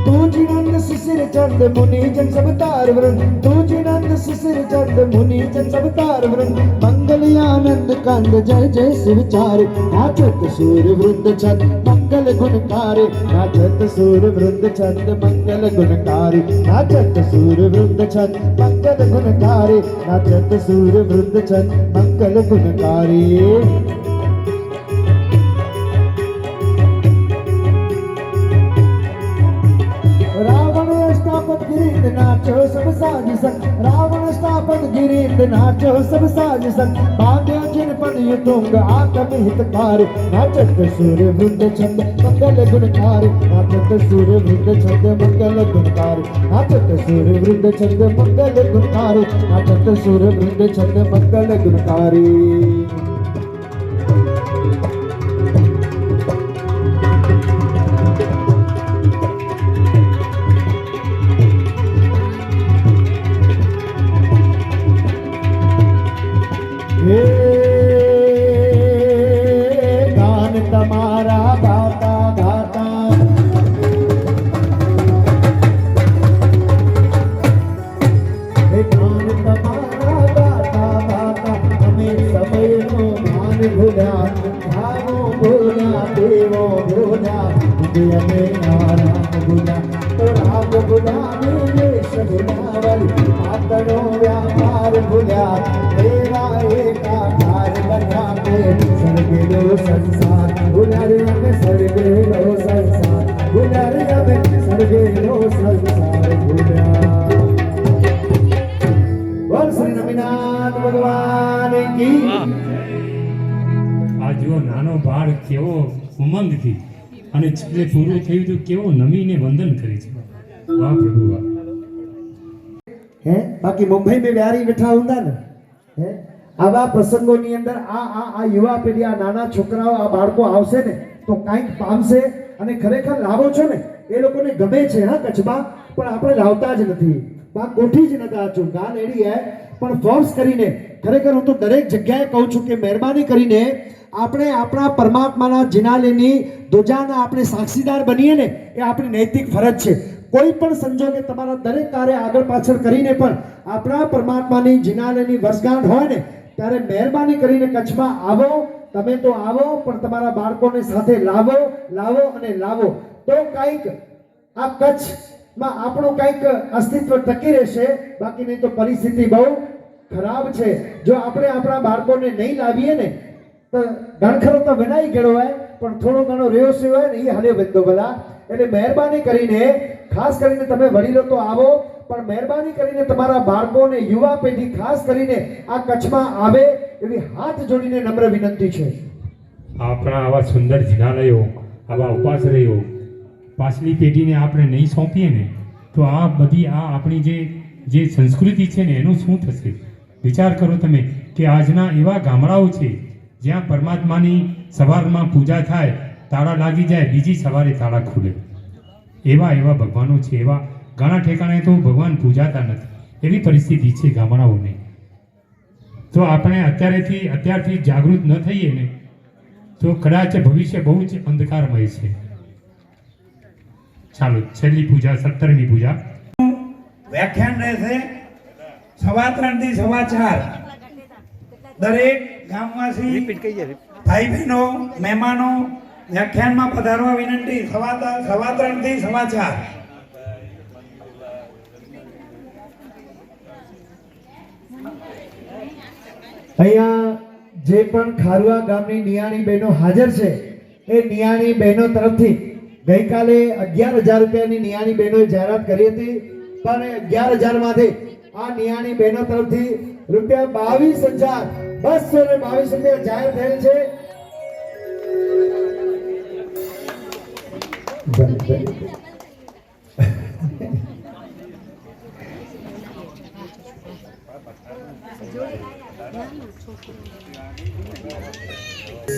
तू जिनंद शिशिर चंद मुनि जन सब तार वृंद, तू जिनंद शिशिर चंद मुनि जन सब तार वृंद। मंगल आनंद कंद जय जय शिव चारे, नाचत सूर्य वृंद छंद मंगल गुणकारी, नाचत सूर्य वृंद छंद मंगल गुणकारी, नाचत सूर्य वृंद छंद मंगल गुणकारी, नाचत सूर्य वृंद छंद मंगल गुणकारी। नाचो सब साज संग, रावण स्थापन गिरींद नाचो सब साज संग। बांध्यो जिन पद युतुंग आत्म हितकारी, नाचत सूर्य वृंद छंद मंगल गुणकारी, नाचत सूर्य वृंद छंद मंगल गुणकारी, नाचत सूर्य वृंद छंद मंगल गुणकारी, नाचत सूर्य वृंद छंद मंगल गुणकारी। गान तमारा गाता गाता, गान तमारा गाता गाता। हमें समय को मान भूला, भावों भूला देवों भूला, हमें नाराम भूला। तो राम भूला देश भुलावल, आतनो व्यापार भूला। तेरा एकाकार बना के सर्गेलो संसार, भुलरिया में सर्गेलो संसार, भुलरिया में सर्गेलो संसार भूला। बोल श्री नमीनाथ भगवान की। આ જો નાનો બાળ કેવો ઉમંગથી અને છેલ્લે પૂરું થયું તો કેવો નમીને વંદન કરે છે। વાહ પ્રભુ વાહ। હે બાકી મુંબઈ में વ્યારી બેઠા ਹੁੰਦਾ ને, હે આવા પ્રસંગોની અંદર આ યુવા પેઢી, આ નાના છોકરાઓ, આ બાળકો આવશે ને તો કંઈક પામશે અને ખરેખર લાવો છો ને એ લોકોને ગમે છે। હા કચ્છમાં પણ આપણે લાવતા જ નથી, કોઠી જ નતા છું ગાન એડી હે પણ ફોર્સ કરીને ખરેખર હું તો દરેક જગ્યાએ કહું છું કે મહેરબાની કરીને આપણે આપણા પરમાત્માના જિનાલેની ધ્વજાના આપણે સાક્ષીદાર બનીએ ને એ આપણી નૈતિક ફરજ છે। કોઈ પણ સંજોગે તમારા દરેક કાર્ય આગળ પાછળ કરીને પણ આપણા પરમાત્માની જિનાલેની વર્ષગાંઠ હોય ને ત્યારે મહેરબાની કરીને કચ્છમાં આવો। તમે તો આવો પણ તમારા બાળકોને સાથે લાવો લાવો અને લાવો તો કંઈક આ કચ્છમાં આપણું કંઈક અસ્તિત્વ ટકી રહેશે। બાકી નહીં તો પરિસ્થિતિ બહુ ખરાબ છે। જો આપણે આપણા બાળકોને નહીં લાવીએ ને તો ગણખરો તો વિનાઈ ગયો હોય પણ થોડો ઘણો રહ્યો હોય ને એ હલે બંધો ભલા એટલે મહેરબાની કરીને ખાસ કરીને તમે વડીલો તો આવો પણ મહેરબાની કરીને તમારા બાળકોને યુવા પેઢી ખાસ કરીને આ કચ્છમાં આવે એવી હાથ જોડીને નમ્ર વિનંતી છે. આપણા આવા સુંદર જિનાલયો આવા ઉપાશ્રયો પાછલી પેઢીને આપણે નહીં સોંપીએ ને તો આ બધી આ આપણી જે સંસ્કૃતિ છે ને એનું શું થશે? વિચાર કરો તમે કે આજના એવા ગામડાઓ છે જ્યાં પરમાત્માની સવારમાં પૂજા થાય, તાળા લાગી જાય, બીજી સવારે તાળા ખુલે. એવા ભગવાનો છે. એવા ઘણા ઠેકાણે તો ભગવાન પૂજાતા નથી. એવી પરિસ્થિતિ છે ગામડાઓની. તો આપણે અત્યારથી જાગૃત ન થઈએ ને તો કદાચ ભવિષ્ય બહુ જ અંધકારમય છે. ચાલો છેલ્લી પૂજા 17મી પૂજા વ્યાખ્યાન રહેશે 3:15 થી 4:15. દરેક ગામવાસી ભાઈ બહેનો મહેમાનો વ્યાખ્યાનમાં પધારવા વિનંતી. 3:15 થી 4:15. અહીંયા જે પણ ખારુઆ ગામની નિયાણી બહેનો હાજર છે એ નિયાણી બહેનો તરફથી ગઈકાલે 11,000 રૂપિયાની નિયાણી બહેનોએ જાહેરાત કરી હતી પણ 11,000 માંથી આ નિયાણી બહેનો તરફથી ₹22,222 રૂપિયા જાહેર થયેલ છે.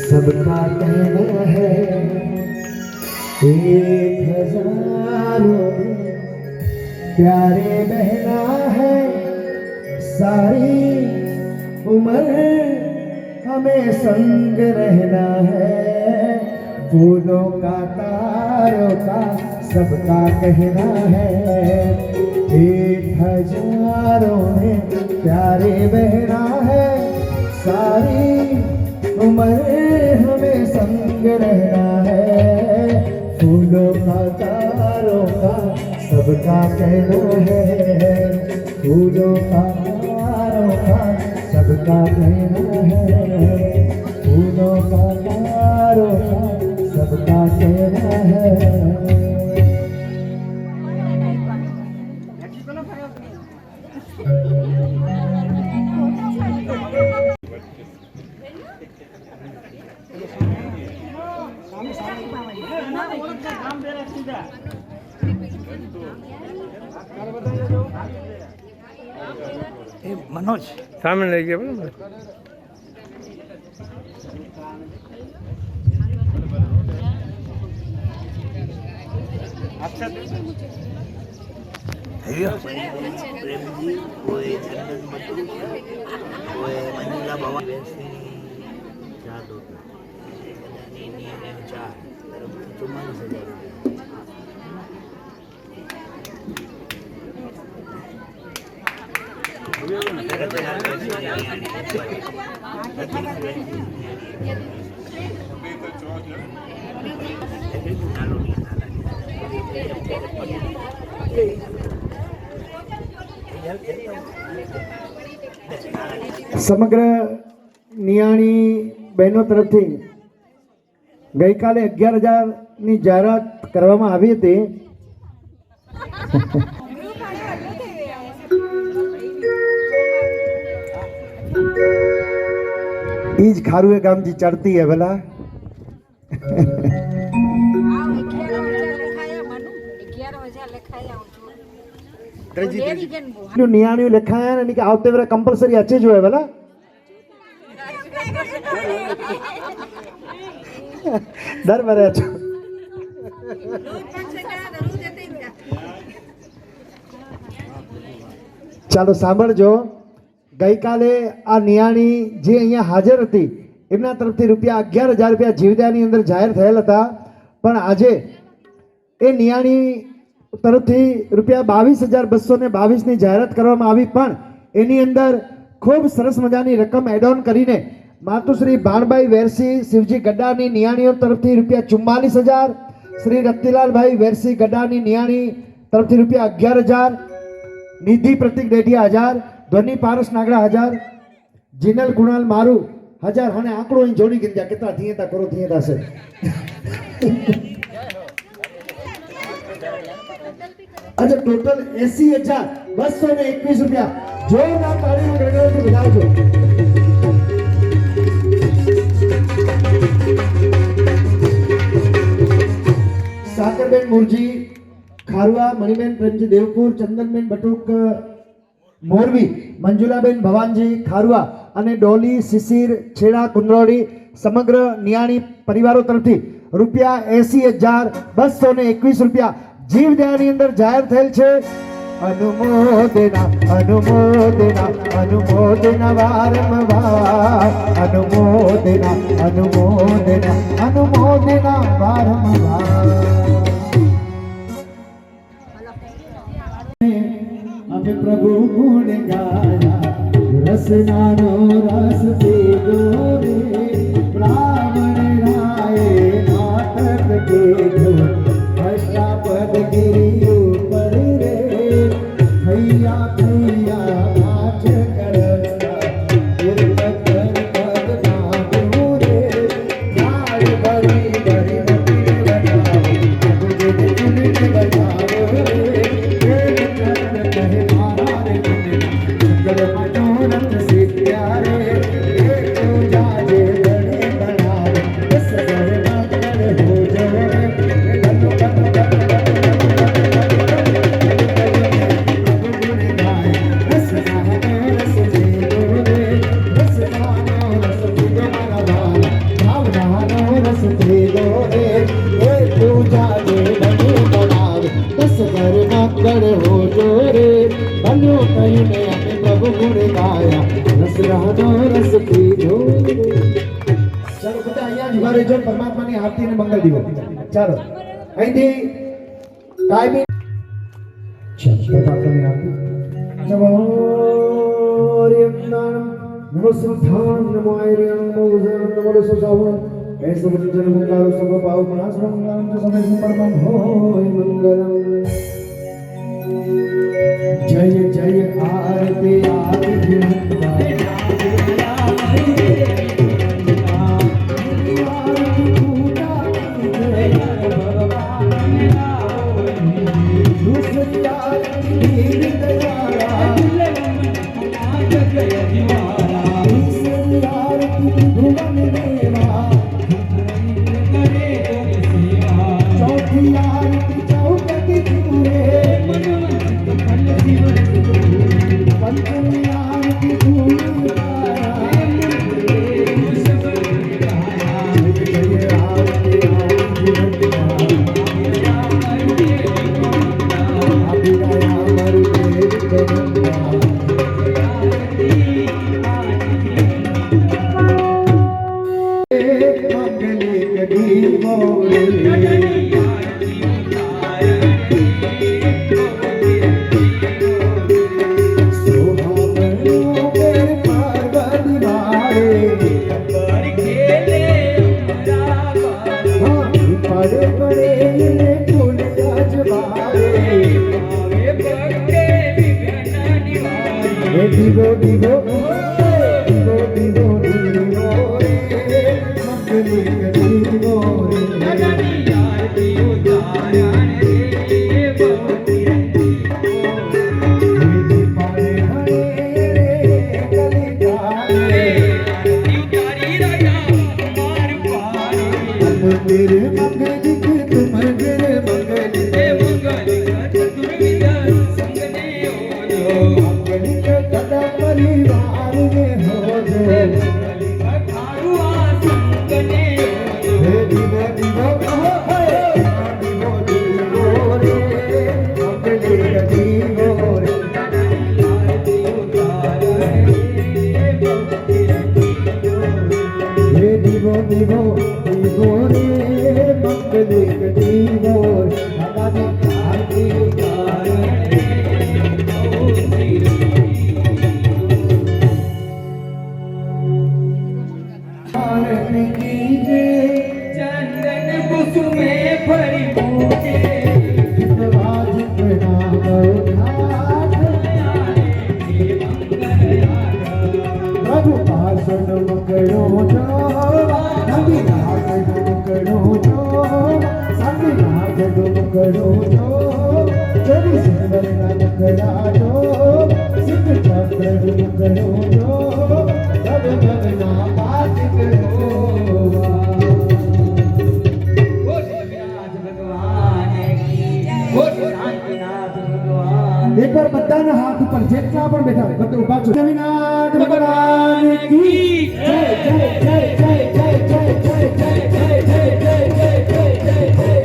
सबका कहना है 1,000 प्यारे बहना है सारी उम्र हमें संग रहना है फूलों का तारों का सबका कहना है 1,000 में प्यारे बहना है सारी उम्र हमें संग रहना है फूलों का तारों का सबका कहना है फूलों का तारों का सबका कहना है फूलों का तारों का सबका कहना है. मनोज સામે લઈ ગયા બરાબર. प्रेमजी कोई चंदन मटू कोई मंजुला भवन वैसी चार दो चार 44. સમગ્ર નિયાણી બહેનો તરફથી ગઈકાલે 11,000ની જાહેરાત કરવામાં આવી હતી. ईज खारुए गाम जी चढ़ती है भला नियाणी लिखाया यानी कि आवते वेरा कंपलसरी अच्छे जो है भला डर भरे अच्छो ચાલો સાંભળજો ગઈકાલે આ નિયાણી જે અહીંયા હાજર હતી એમના તરફથી ₹11,000 જીવદાની અંદર જાહેર થયેલ હતા પણ આજે એ નિયાણી તરફથી ₹22,222ની જાહેરાત કરવામાં આવી પણ એની અંદર ખૂબ સરસ મજાની રકમ એડ ઓન કરીને માતુશ્રી ભાણબાઈ વેરસી શિવજી ગड्डाની નિયાણીઓ તરફથી ₹44,000 શ્રી રતિલાલભાઈ વેરસી ગड्डाની નિયાણી તરફથી ₹11,000 નિધિ પ્રતિક ડેઢિયા 1,000 ધ્વનિ પારસ નાગડા 1,000 જીનલ કુણાલ મારુ 1000 हाणे आंकड़ो ही जोड़ी गिन जा कितना थिए था करो थिए था से अच्छा टोटल 80,221 रुपया जोरदार ताली गणगणती बजावજો साकरबेन मुरजी खारुआ मणिबेन प्रेमजी देवपुर चंदनबेन बटुक मोरबी मंजुलाबेन भवानजी खारुआ અને ડોલી શિશિર છેડા કુંદરોડી સમગ્ર નિયાણી પરિવારો તરફથી રૂપિયા 80,221 રૂપિયા જીવદયાની અંદર જાહેર થયેલ છે અનુમોદના અનુમોદના અનુમોદના વારંવાર અનુમોદના અનુમોદના અનુમોદના વારંવાર અમે પ્રભુ ગુણ ગાયા રસનાનો રસ પીધો રે બ્રાહ્મણ રાયે નાટક કીધો અષ્ટાપદ ગિરી ઉપર રે ખૈયા ખૈયા નાચ કરતા તીર્થકર પદ નાદો રે નાળ ભરી ભરી નદી બજાવો રે કહે મારા રે મંગળ મનોરથ સિદ્ધ્યારે જાજે બને બનાવે બસ ઘર મંગળ હો જવે ગનો બન્યો કહીને અમે પ્રભુ ગુણ ગાયા રસ રહનો રસ પીધો ચાલો બધા અહીંયા જ ઉભા રહેજો પરમાત્માની આરતી અને મંગલ દીવો ચાલો અહીંથી કાયમી પરમાત્માની આરતી નમો રિયમ નમો સંસ્થાન નમો આર્યમ નમો ઉજ્જવલ નમો રસોસાવન ऐसे वचन मंगल सब पाव मनास मंगलम च समय परमं होय मंगलम जय जय आरती आरती प्रभु ડુમકડો જોવા નવીનાથ ડુમકડો જોવા શાંતિનાથ ડુમકડો જોવા ચોવીસ સુંદરના મુખડા જોવા સિદ્ધ ચક્ર ડુમકડો જોવા ભગવાનના પાતિક જોવા एक बार बधाना हाथ ऊपर जेटला पण बैठा है बत उभा छो नवीनाथ भगवान की जय जय जय जय जय जय जय जय जय जय जय जय जय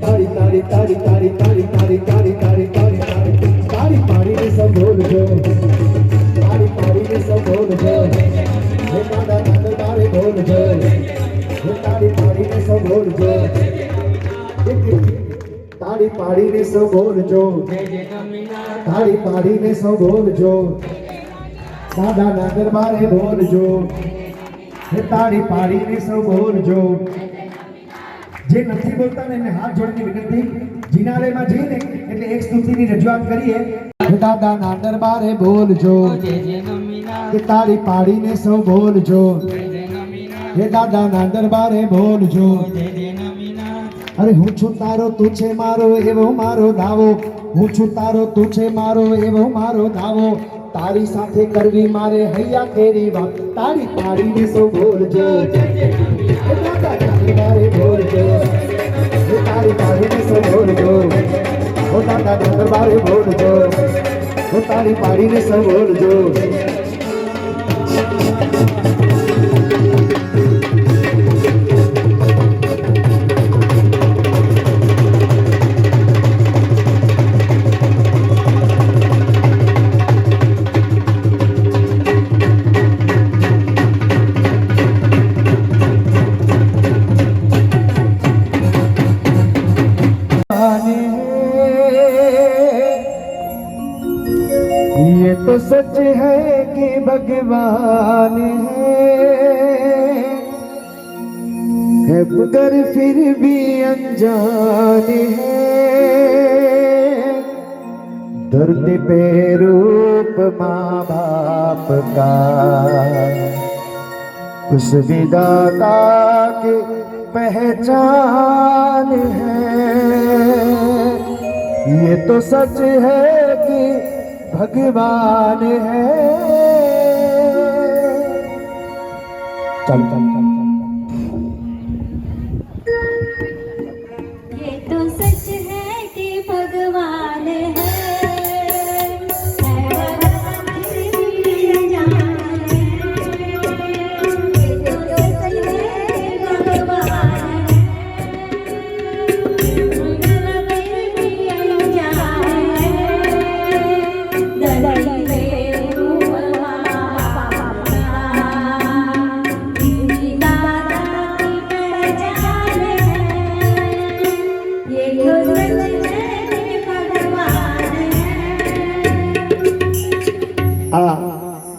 तारी तारी तारी तारी तारी तारी तारी तारी तारी तारी तारी पारी ने सब बोल जो तारी पारी ने सब बोल जो हे दादा दादा तारे बोल जो तारी पाड़ी ने सब बोल जो तारी पाड़ी ने सब बोल जो तारी पाड़ी ने सब बोल जो दादा ना दरबारे बोल जो तारी पाड़ी ने सब बोल जो જે નથી બોલતા ને એને હાથ જોડીને વિનંતી જિનાલયમાં જઈને એટલે એક સ્તુતિની રજૂઆત કરીએ દાદા ના દરબારે બોલજો કે તારી પાડીને સૌ બોલજો હે દાદા ના દરબારે બોલજો અરે હું છું તારો તું છે મારો એવો મારો દાવો હું છું તારો તું છે મારો એવો મારો દાવો તારી સાથે કરવી મારે હૈયા કેરી વાત તારી પાડીને સૌ બોલજો હે દાદા ના દરબારે બોલજો હે તારી પાડીને સૌ બોલજો હો દાદા ના દરબારે બોલજો હો તારી પાડીને સૌ બોલજો ये तो सच है कि भगवान है मगर फिर भी अनजान है दर्द पे रूप माँ बाप का उस विधाता की पहचान है ये तो सच है कि भगवान है चल चल चल ये तो सच है कि भगवान है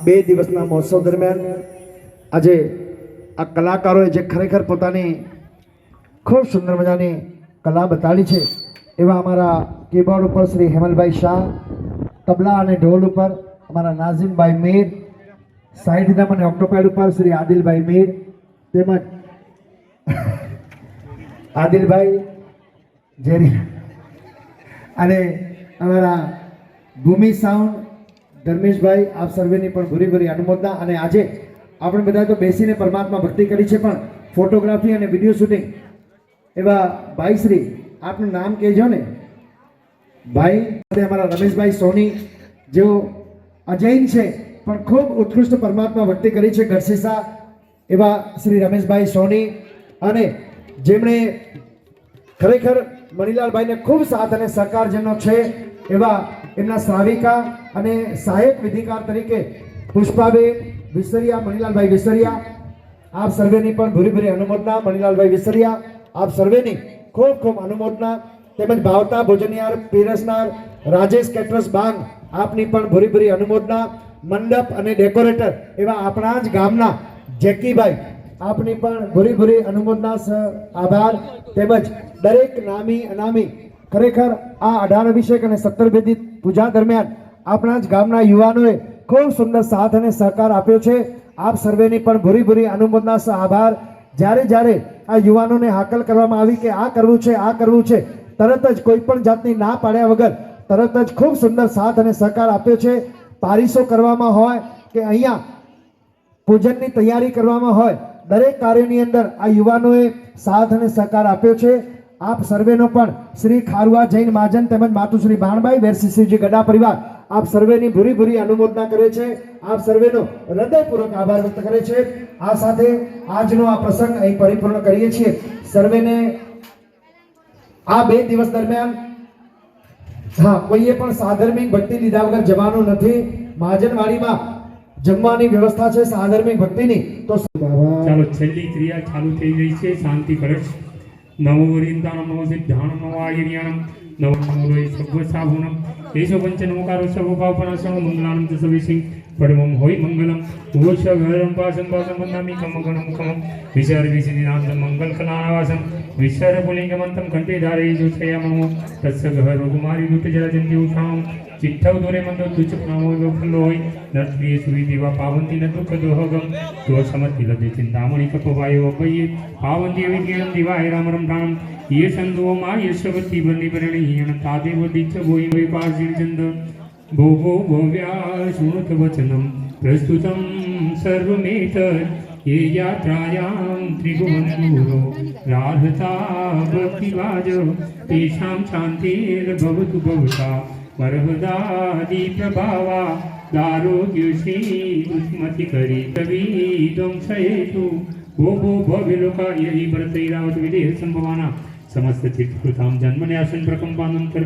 બે દિવસના મહોત્સવ દરમિયાન આજે આ કલાકારોએ જે ખરેખર પોતાની ખૂબ સુંદર મજાની કલા બતાડી છે એવા અમારા કીબોર્ડ ઉપર શ્રી હેમલભાઈ શાહ, તબલા અને ઢોલ ઉપર અમારા નાઝીમભાઈ મીર, સાઈડ રિધમ અને ઓક્ટોપેડ ઉપર શ્રી આદિલભાઈ મીર, તેમજ આદિલભાઈ જેરી અને અમારા ભૂમિ સાઉન્ડ ધર્મેશભાઈ, આપ સર્વેની પણ ભૂરી ભૂરી અનુમોદના. અને આજે આપણે બધા તો બેસીને પરમાત્મા ભક્તિ કરી છે, પણ ફોટોગ્રાફી અને વિડીયો શૂટિંગ એવા ભાઈશ્રી, આપનું નામ કહેજો ને ભાઈ. અમારા રમેશભાઈ સોની જેઓ અજૈન છે પણ ખૂબ ઉત્કૃષ્ટ પરમાત્મા ભક્તિ કરી છે, ગઢસીસા એવા શ્રી રમેશભાઈ સોની, અને જેમણે ખરેખર મણિલાલભાઈને ખૂબ સાથ અને સહકાર જેમનો છે એવા એમના શ્રાવિકા અને સહાયક વિધિકાર તરીકે પુષ્પાબેન વિસરિયા, મણિલાલભાઈ વિસરિયા, આપ સર્વેની પણ ભૂરી ભૂરી અનુમોદના. મણિલાલભાઈ વિસરિયા, આપ સર્વેની ખૂબ ખૂબ અનુમોદના. તેમજ ભાવતા ભોજનિયાર પીરસનાર રાજેશ કેટરસ બાંગ, આપની પણ ભૂરી ભૂરી અનુમોદના. મંડપ અને ડેકોરેટર એવા આપણા જ ગામના જેકીભાઈ, આપની પણ ભૂરી ભૂરી અનુમોદના, આભાર. તેમજ દરેક નામી અનામી ખરેખર આ 18 અભિષેક અને 17 બેદી પૂજા દરમિયાન આપણા જ ગામના યુવાનોએ ખૂબ સુંદર સાથ અને સહકાર આપ્યો છે. આપ સર્વેની પણ ભૂરી ભૂરી અનુમોદના સહ આભાર. જ્યારે આ યુવાનોને હાકલ કરવામાં આવી કે આ કરવું છે તરત જ કોઈ પણ જાતની ના પાડ્યા વગર તરત જ ખૂબ સુંદર સાથ અને સહકાર આપ્યો છે. પારીસો કરવામાં હોય કે અહીંયા પૂજનની તૈયારી કરવામાં હોય, દરેક કાર્યની અંદર આ યુવાનોએ સાથ અને સહકાર આપ્યો છે. આપ સર્વેનો પણ શ્રી ખારુઆ જૈન મહાજન તેમજ માતુશ્રી ભાણબાઈ વેરસીસીજી ગડા પરિવાર આપ સર્વેની ભૂરી ભૂરી અનુમોદના કરે છે. આપ સર્વેનો હૃદયપૂર્વક આભાર વ્યક્ત કરે છે. આ સાથે આજનો આ પ્રસંગ અહીં પરિપૂર્ણ કરીએ છીએ. સર્વેને આ 2 દિવસ દરમિયાન કોઈએ પણ સાધર્મિક ભક્તિ લીધા વગર જવાનું નથી. મહાજનવાડીમાં જમવાની વ્યવસ્થા છે સાધર્મિક ભક્તિની. તો ચાલો છેલ્લી ક્રિયા ચાલુ થઈ ગઈ છે. શાંતિ કળશ નવો વરિંદાનમ નવો સિદ્ધાણમ નવો આયર્યાણમ નવો નવો સર્વ સાભુનમ એસો પંચનમોકારો સર્વ પાવપનાસનો મંગલાનમ ચ સવિસિંહ પડવમ હોય મંગલમ ઓશ ઘરમ પાસમ પાસમ વંદામિ કમ ગણમ કમ વિચાર વિસિદ્ધાંત મંગલ કલાવાસમ વિચાર પુલિંગમંતમ કંઠે ધારે જો છયમનો તસ્સ ઘર કુમારી દુત જરાજંતી ઉઠામ ચિઠ્ઠવ દોરે મંદો તુચ પ્રામો ગફલો હોય નરપ્રિય સુવી દેવા પાવંતી ન દુઃખ દોહગમ તો સમતિ લદે ચિંતામણી કપવાયો અપયે પાવંતી વિજ્ઞાનમ દિવાય રામ રમ રામ ये संदो मा यशवती बनि प्रणीयन तादेव दिच्छ भोई विपासिन चंद भोगो भव्या शृणुत वचनम प्रस्तुतम सर्वमेत ये यात्रायां त्रिभुवनगुरो राहता भक्तिवाज तेषां शान्तिर् भवतु भवता वरहदादि प्रभावा दारोग्यश्री दुष्मति करी तवीदं सहेतु भोगो भव्य लोकाय हि भरतैरावत विदेह संभवाना समस्त चित्तकृतां जन्मन्यासन प्रकम्पानंतर